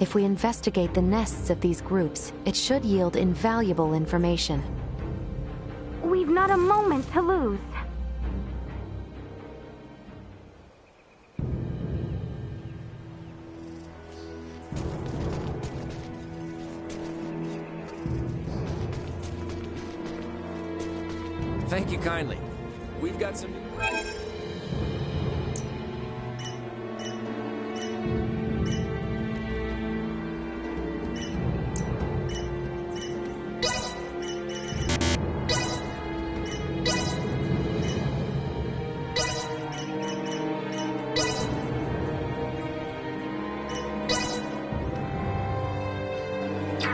If we investigate the nests of these groups, it should yield invaluable information. We've not a moment to lose. Thank you kindly. We've got some...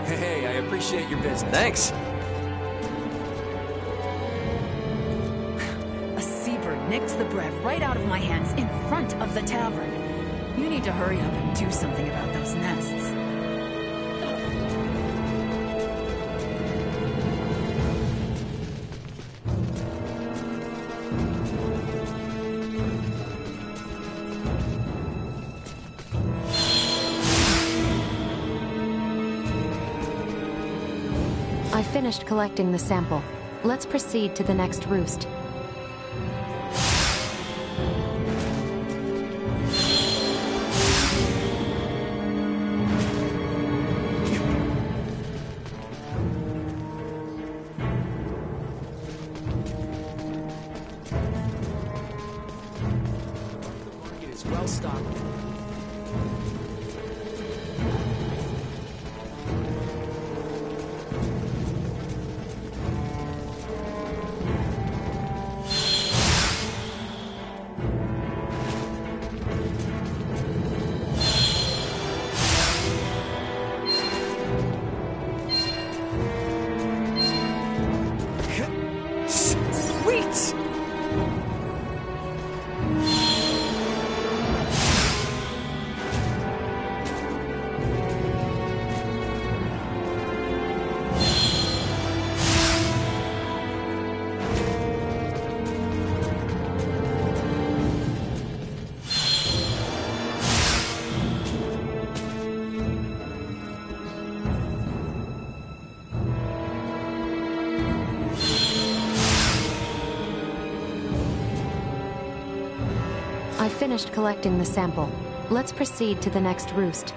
Hey, I appreciate your business. Thanks. A seabird, Nick? picked the bread right out of my hands in front of the tavern. You need to hurry up and do something about those nests. I finished collecting the sample. Let's proceed to the next roost. It is well stocked. Sweet! I finished collecting the sample. Let's proceed to the next roost.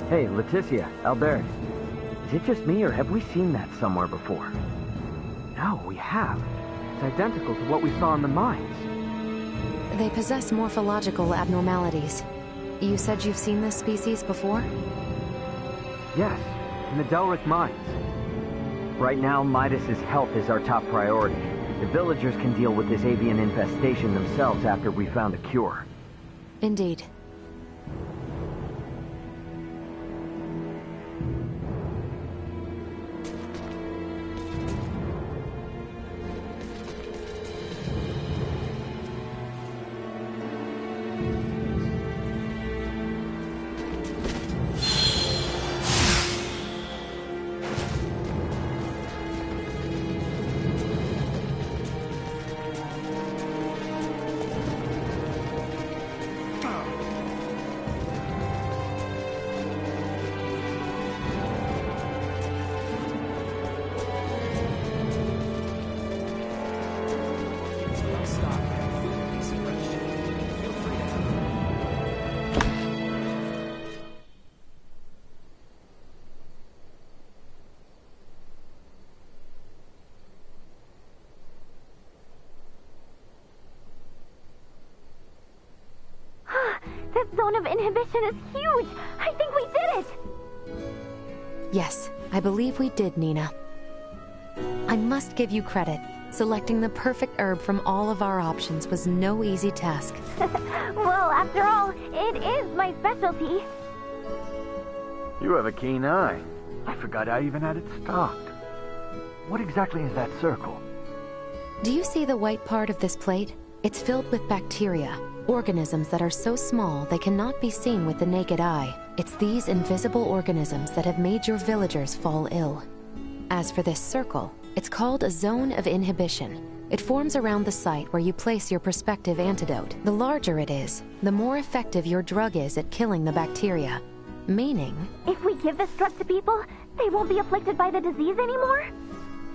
Hey, Leticia, Albert. Is it just me, or have we seen that somewhere before? No, we have. It's identical to what we saw in the mines. They possess morphological abnormalities. You said you've seen this species before? Yes, in the Delric mines. Right now, Midas's health is our top priority. The villagers can deal with this avian infestation themselves after we found a cure. Indeed. zone of inhibition is huge! I think we did it! Yes, I believe we did, Nina. I must give you credit. Selecting the perfect herb from all of our options was no easy task. Well, after all, it is my specialty. You have a keen eye. I forgot I even had it stocked. What exactly is that circle? Do you see the white part of this plate? It's filled with bacteria, organisms that are so small they cannot be seen with the naked eye. It's these invisible organisms that have made your villagers fall ill. As for this circle, it's called a zone of inhibition. It forms around the site where you place your prospective antidote. The larger it is, the more effective your drug is at killing the bacteria. Meaning... If we give this drug to people, they won't be afflicted by the disease anymore?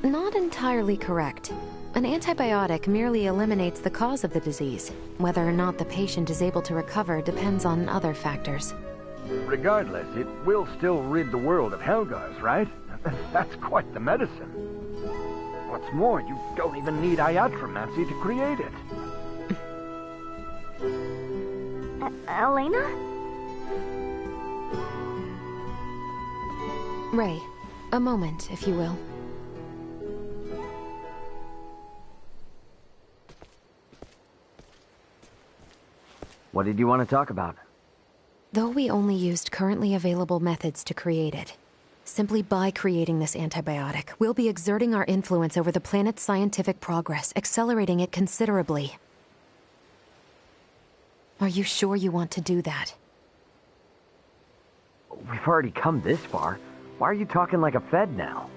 Not entirely correct. An antibiotic merely eliminates the cause of the disease. Whether or not the patient is able to recover depends on other factors. Regardless, it will still rid the world of Helgars, right? That's quite the medicine. What's more, you don't even need iatromancy to create it. Elena? Ray, a moment, if you will. What did you want to talk about? Though we only used currently available methods to create it, simply by creating this antibiotic, we'll be exerting our influence over the planet's scientific progress, accelerating it considerably. Are you sure you want to do that? We've already come this far. Why are you talking like a Fed now?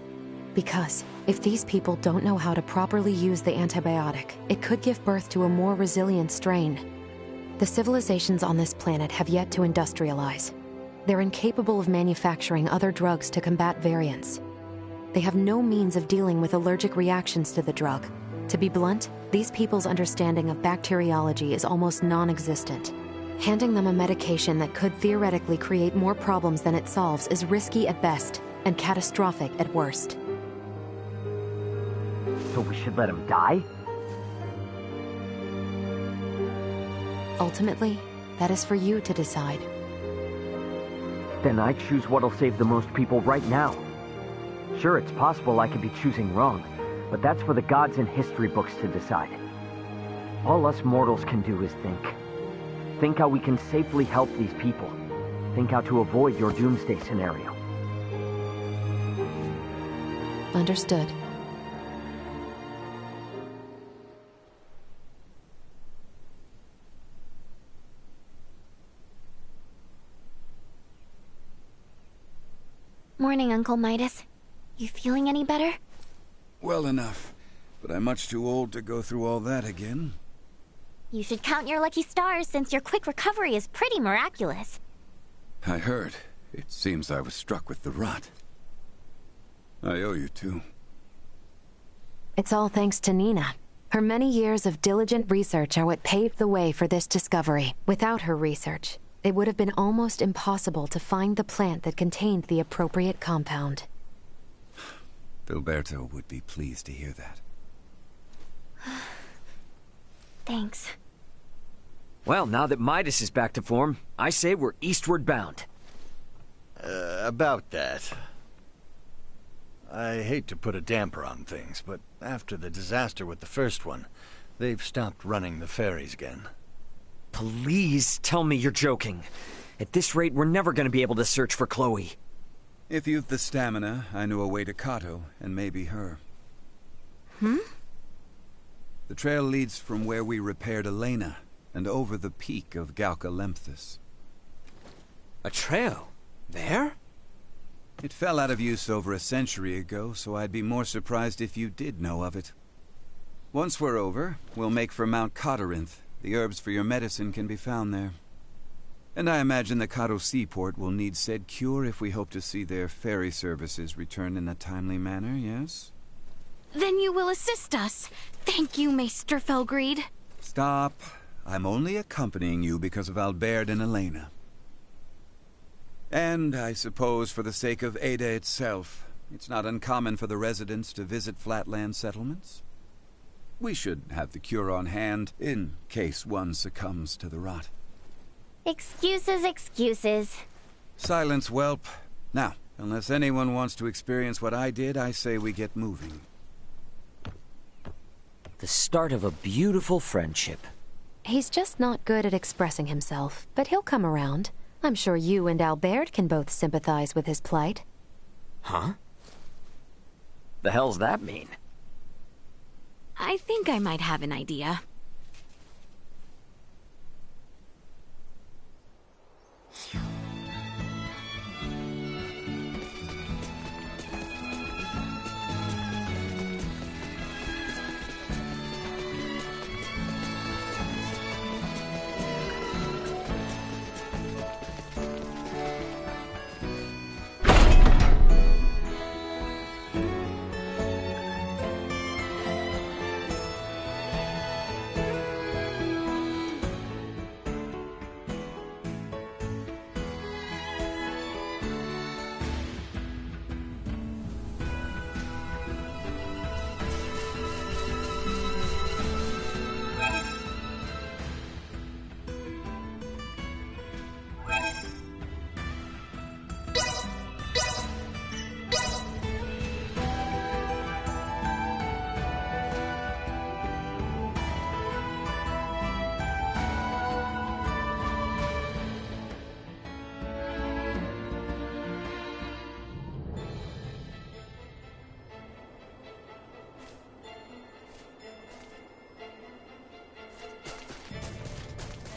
Because if these people don't know how to properly use the antibiotic, it could give birth to a more resilient strain. The civilizations on this planet have yet to industrialize. They're incapable of manufacturing other drugs to combat variants. They have no means of dealing with allergic reactions to the drug. To be blunt, these people's understanding of bacteriology is almost non-existent. Handing them a medication that could theoretically create more problems than it solves is risky at best, and catastrophic at worst. So we should let him die? Ultimately, that is for you to decide. Then I choose what'll save the most people right now. Sure, it's possible I could be choosing wrong, but that's for the gods and history books to decide. All us mortals can do is think. Think how we can safely help these people. Think how to avoid your doomsday scenario. Understood. Morning, Uncle Midas. You feeling any better? Well enough, but I'm much too old to go through all that again. You should count your lucky stars since your quick recovery is pretty miraculous. I heard. It seems I was struck with the rot. I owe you two. It's all thanks to Nina. Her many years of diligent research are what paved the way for this discovery. Without her research, it would have been almost impossible to find the plant that contained the appropriate compound. Filberto would be pleased to hear that. Thanks. Well, now that Midas is back to form, I say we're eastward bound. About that. I hate to put a damper on things, but after the disaster with the first one, they've stopped running the ferries again. Please tell me you're joking. At this rate, we're never going to be able to search for Chloe. If you've the stamina, I know a way to Kato, and maybe her. The trail leads from where we repaired Elena, and over the peak of Galca-Lemphis. A trail? There? It fell out of use over a century ago, so I'd be more surprised if you did know of it. Once we're over, we'll make for Mount Cotarinth. The herbs for your medicine can be found there. And I imagine the Kato seaport will need said cure if we hope to see their ferry services return in a timely manner, yes? Then you will assist us. Thank you, Maester Felgreed. Stop. I'm only accompanying you because of Albert and Elena. And I suppose for the sake of Ada itself, it's not uncommon for the residents to visit flatland settlements. We should have the cure on hand in case one succumbs to the rot. Excuses, excuses. Silence, whelp. Now, unless anyone wants to experience what I did, I say we get moving. The start of a beautiful friendship. He's just not good at expressing himself, but he'll come around. I'm sure you and Albert can both sympathize with his plight. Huh? The hell's that mean? I think I might have an idea.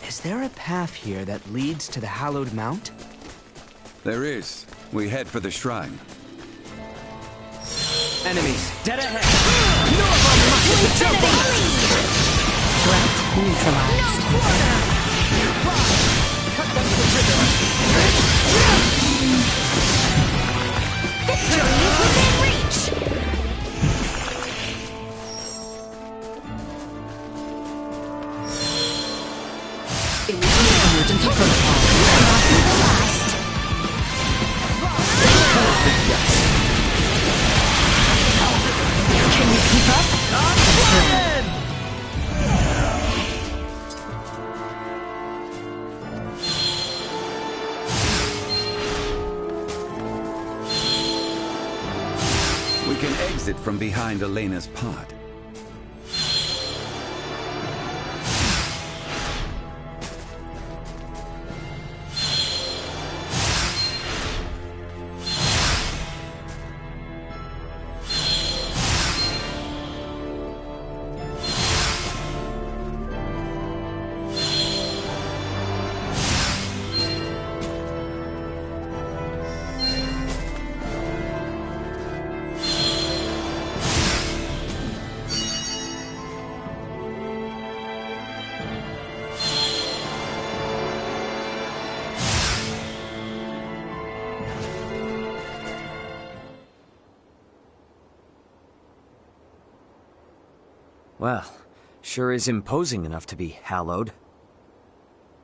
Is there a path here that leads to the Hallowed Mount? There is. We head for the shrine. Enemies, dead ahead! North on the jump on! Threat neutralized. Cut them to the trigger! Victory is within reach! Emergency protocol. Not be the last. Can you keep up? We can exit from behind Elena's pod. Well, sure is imposing enough to be hallowed.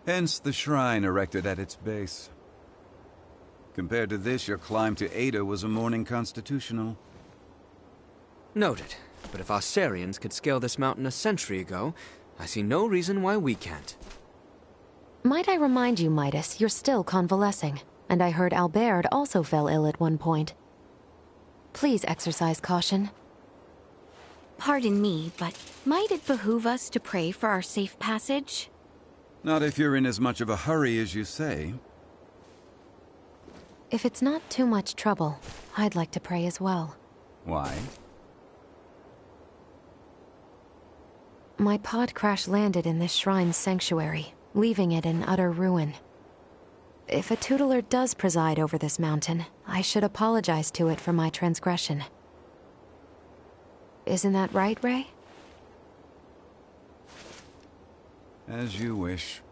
Hence the shrine erected at its base. Compared to this, your climb to Ada was a morning constitutional. Noted. But if Aussarians could scale this mountain a century ago, I see no reason why we can't. Might I remind you, Midas, you're still convalescing. And I heard Albert also fell ill at one point. Please exercise caution. Pardon me, but might it behoove us to pray for our safe passage? Not if you're in as much of a hurry as you say. If it's not too much trouble, I'd like to pray as well. Why? My pod crash-landed in this shrine's sanctuary, leaving it in utter ruin. If a tutelar does preside over this mountain, I should apologize to it for my transgression. Isn't that right, Ray? As you wish.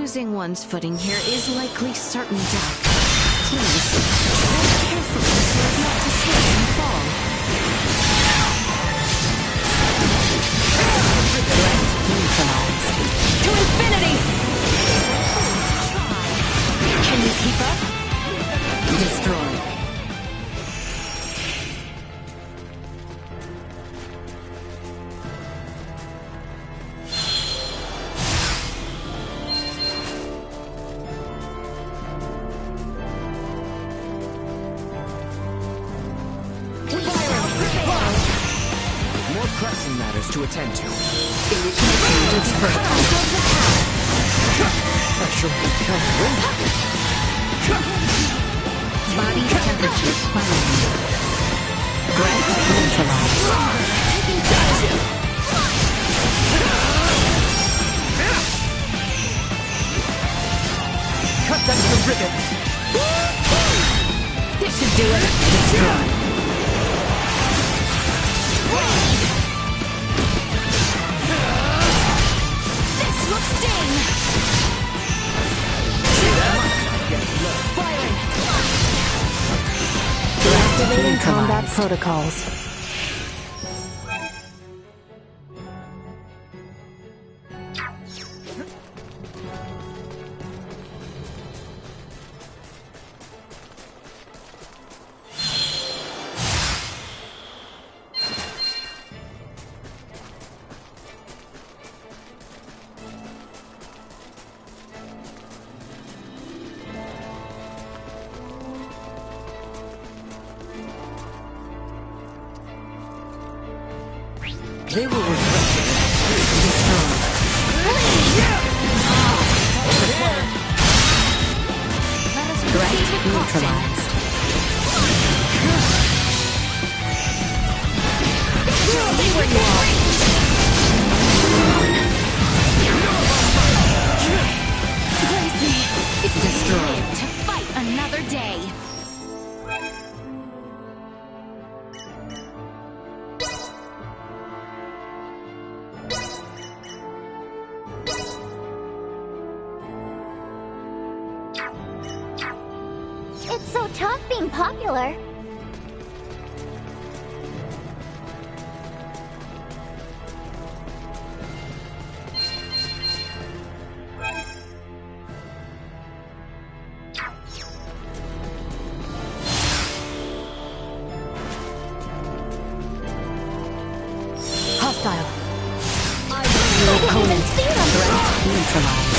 Losing one's footing here is likely certain death. Please, tread carefully so as not to slip and fall. Neutralized. To infinity! Can you keep up? Destroy. Pressing matters to attend to. Pressure becomes wind. Body temperature plummeting. Breath neutralized. Cut them to ribbons. This should do it. Destroy. Sting! Firing! Deactivating combat protocols. They will regret it. Threat neutralized. Stay where you are. Gracie, it's destroyed to fight another day. It's so tough being popular. Hostile. Your opponent's threat neutralized.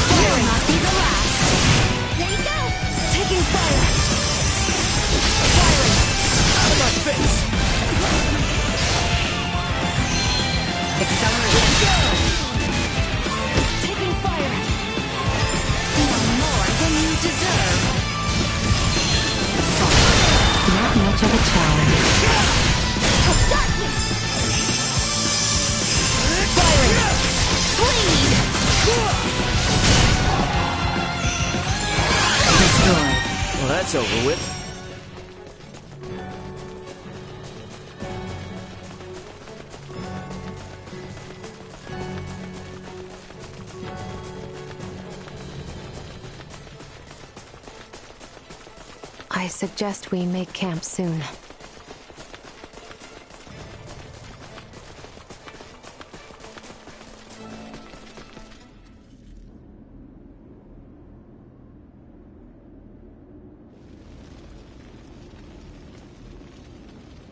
Will not be the last. There you go. Taking fire. Firing. Out of my face! Accelerate. Taking fire. No more than you deserve. Not much of a challenge. Firing. Bleed. Destroy. Well, that's over with. I suggest we make camp soon.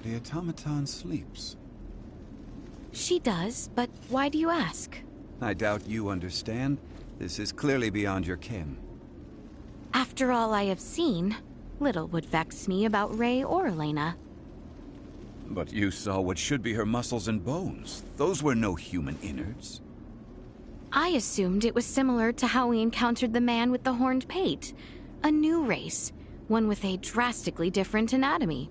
The automaton sleeps. She does, but why do you ask? I doubt you understand. This is clearly beyond your ken. After all I have seen, little would vex me about Ray or Elena. But you saw what should be her muscles and bones. Those were no human innards. I assumed it was similar to how we encountered the man with the horned pate. A new race, one with a drastically different anatomy.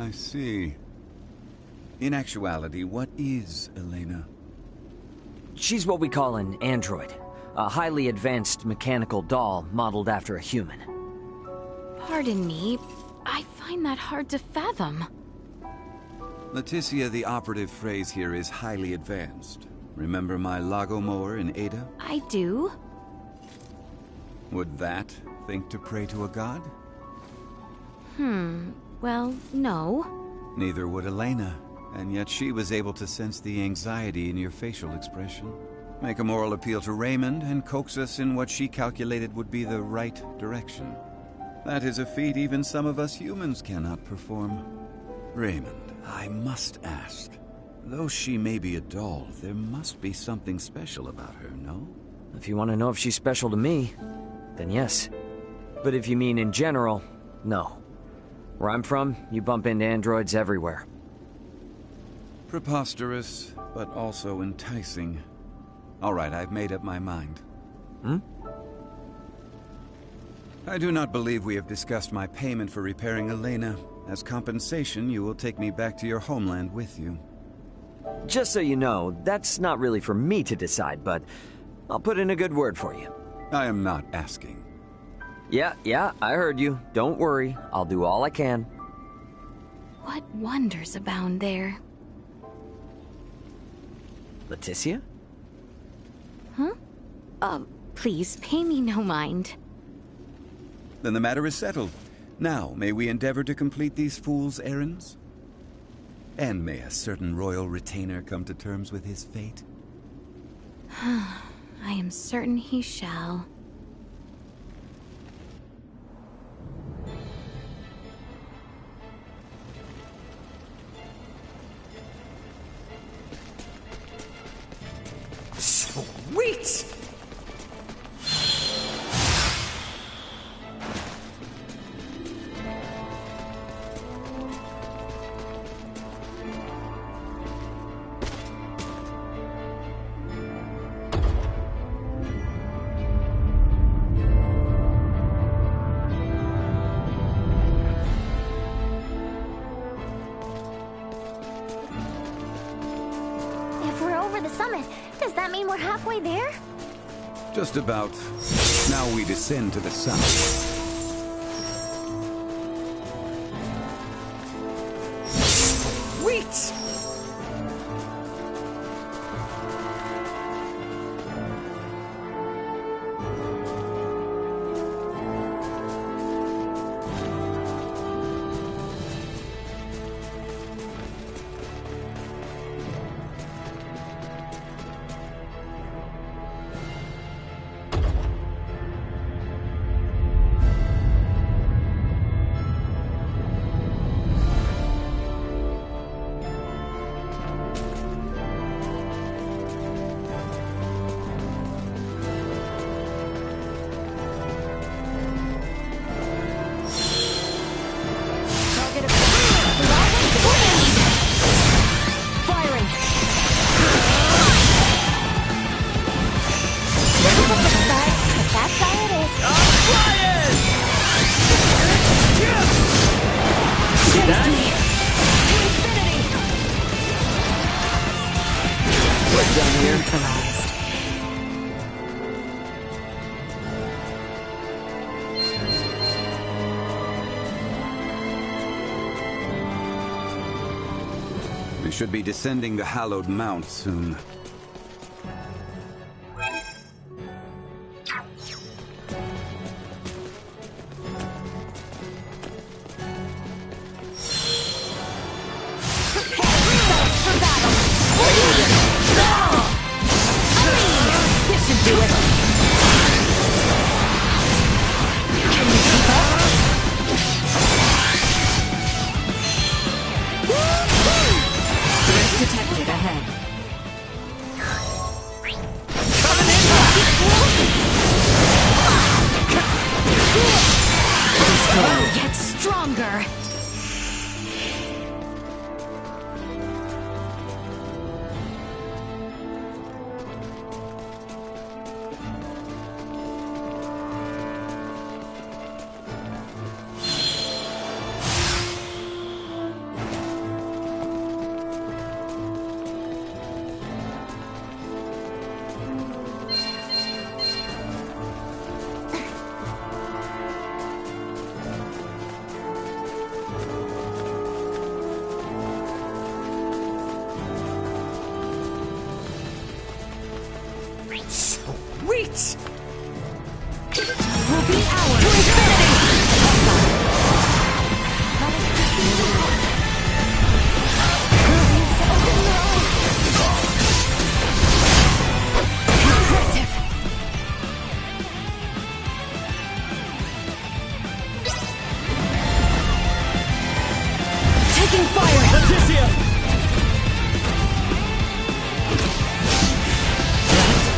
I see. In actuality, what is Elena? She's what we call an android. A highly advanced mechanical doll modeled after a human. Pardon me, I find that hard to fathom. Leticia, the operative phrase here is highly advanced. Remember my Lagomore in Ada? I do. Would that think to pray to a god? Well, no. Neither would Elena, and yet she was able to sense the anxiety in your facial expression. Make a moral appeal to Raymond and coax us in what she calculated would be the right direction. That is a feat even some of us humans cannot perform. Raymond, I must ask. Though she may be a doll, there must be something special about her, no? If you want to know if she's special to me, then yes. But if you mean in general, no. Where I'm from, you bump into androids everywhere. Preposterous, but also enticing. All right, I've made up my mind. I do not believe we have discussed my payment for repairing Elena. As compensation, you will take me back to your homeland with you. Just so you know, that's not really for me to decide, but I'll put in a good word for you. I am not asking. Yeah, I heard you. Don't worry, I'll do all I can. What wonders abound there? Leticia? Huh? Please, pay me no mind. Then the matter is settled. Now, may we endeavor to complete these fools' errands? And may a certain royal retainer come to terms with his fate? I am certain he shall. Sweet! If we're over the summit, does that mean we're halfway there? Just about. Now we descend to the summit. Sweet! That's all it is. See that? What's down here? We should be descending the hallowed mount soon. taking fire! Leticia!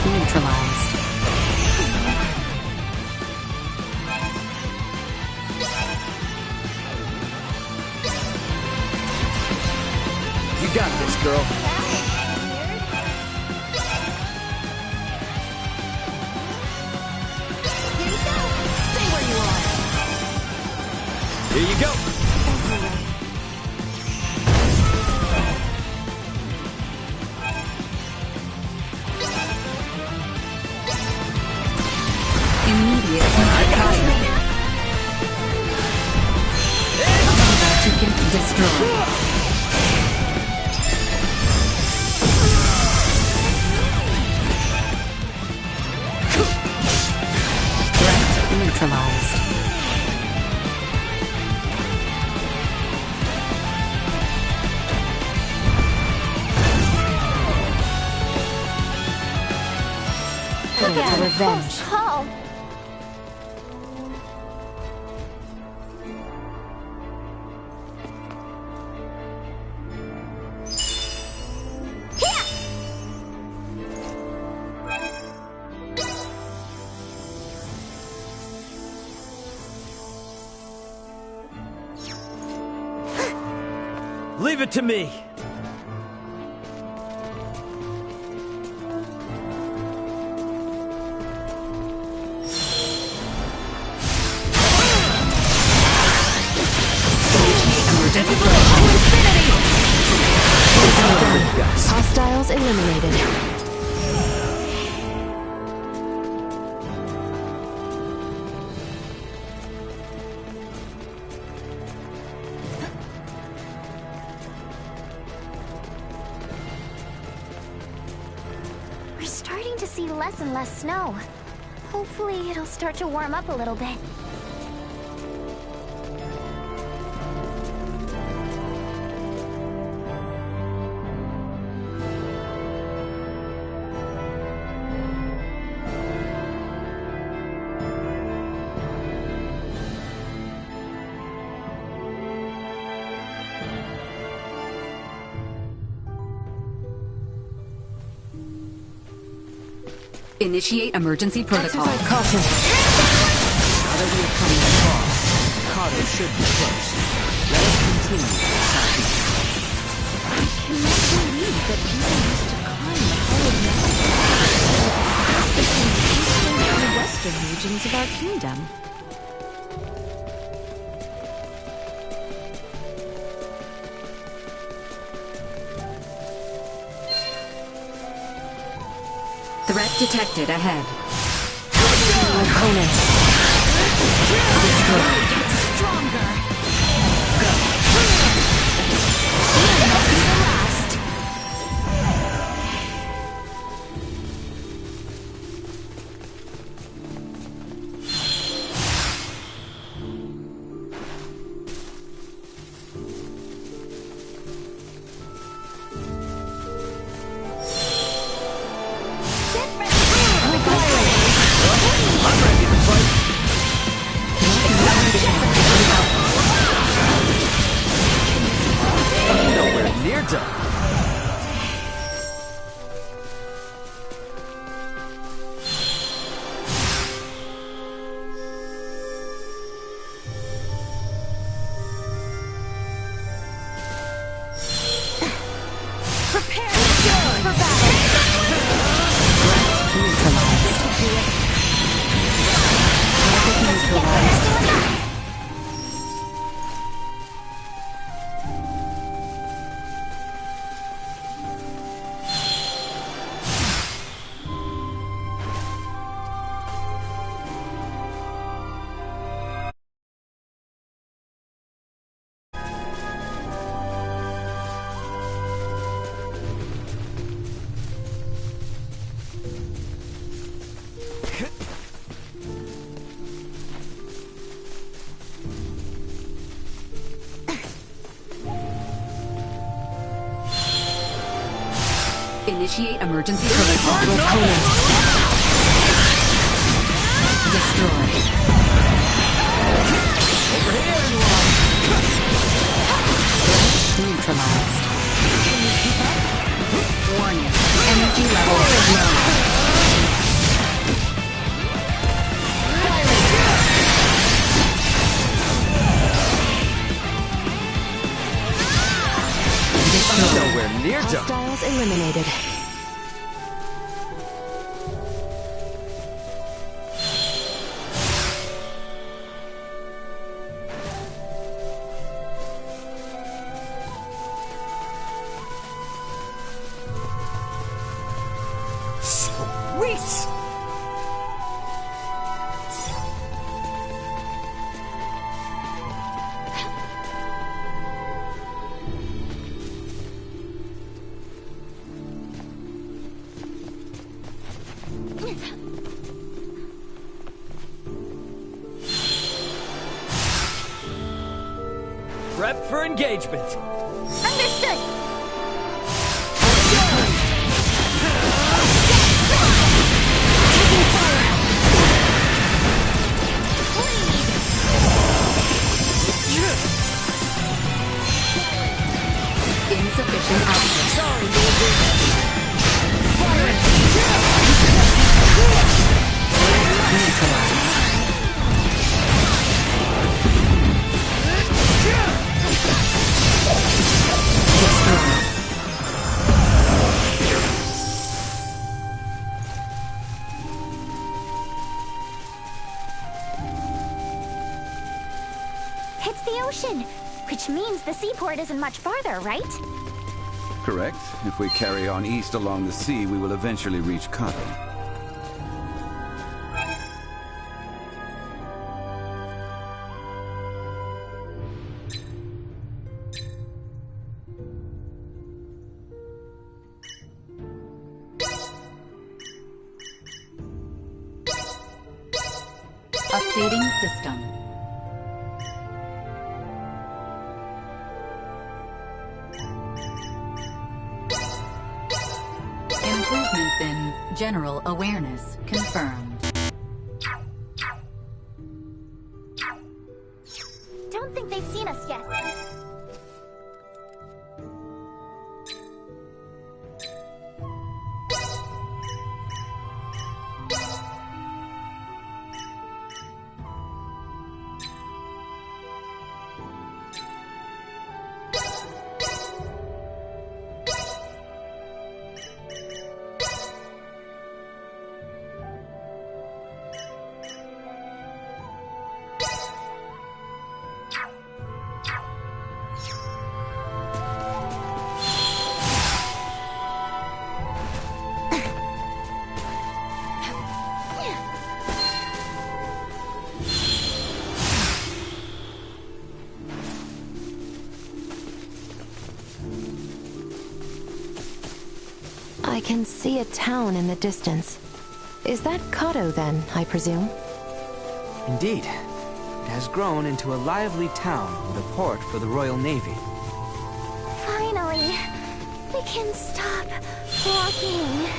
Neutralized. You got this, girl. Stay where you are! Here you go. Immediate fire. Destroy. Threat neutralized. Again, revenge. close call. Leave it to me. Hostiles eliminated. We're starting to see less and less snow. Hopefully it'll start to warm up a little bit. Initiate emergency protocol. Caution. Now that we have come this far, cargo should be close. Let us continue to the southeast. I cannot believe that people used to climb the hallowed mountains between the eastern and western regions of our kingdom. Threat detected ahead. Opponents. Destroy. Get stronger! Nowhere near done. Prepare yourselves for battle! Initiate emergency protocol. Destroy. Over here! Nowhere near done. Hostiles eliminated. Sweet! Prep for engagement. Understood. Insufficient output. Sorry, Daisy. It's the ocean, which means the seaport isn't much farther, right? Correct. If we carry on east along the sea, we will eventually reach Kato. Updating system. Improvements in general awareness confirmed. Don't think they've seen us yet. I can see a town in the distance. Is that Kato then, I presume? Indeed. It has grown into a lively town with a port for the Royal Navy. Finally, we can stop walking.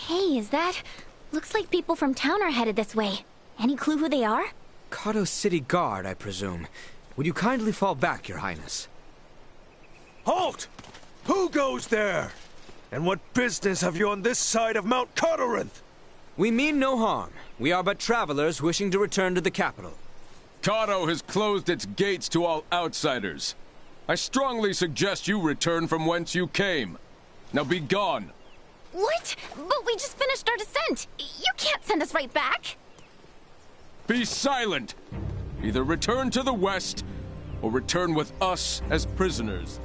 Hey, is that? Looks like people from town are headed this way. Any clue who they are? Kato City Guard, I presume. Would you kindly fall back, Your Highness? Halt! Who goes there? And what business have you on this side of Mount Codorinth? We mean no harm. We are but travelers wishing to return to the capital. Kato has closed its gates to all outsiders. I strongly suggest you return from whence you came. Now be gone. What? But we just finished our descent. You can't send us right back. Be silent! Either return to the west, or return with us as prisoners.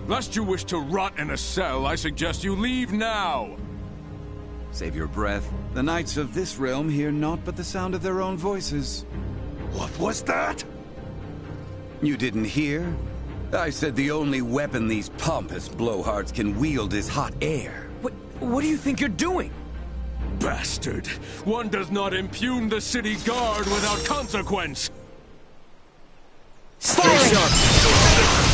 Lest you wish to rot in a cell, I suggest you leave now! Save your breath. The knights of this realm hear naught but the sound of their own voices. What was that? You didn't hear? I said the only weapon these pompous blowhards can wield is hot air. What do you think you're doing? Bastard! One does not impugn the city guard without consequence! Stay sharp!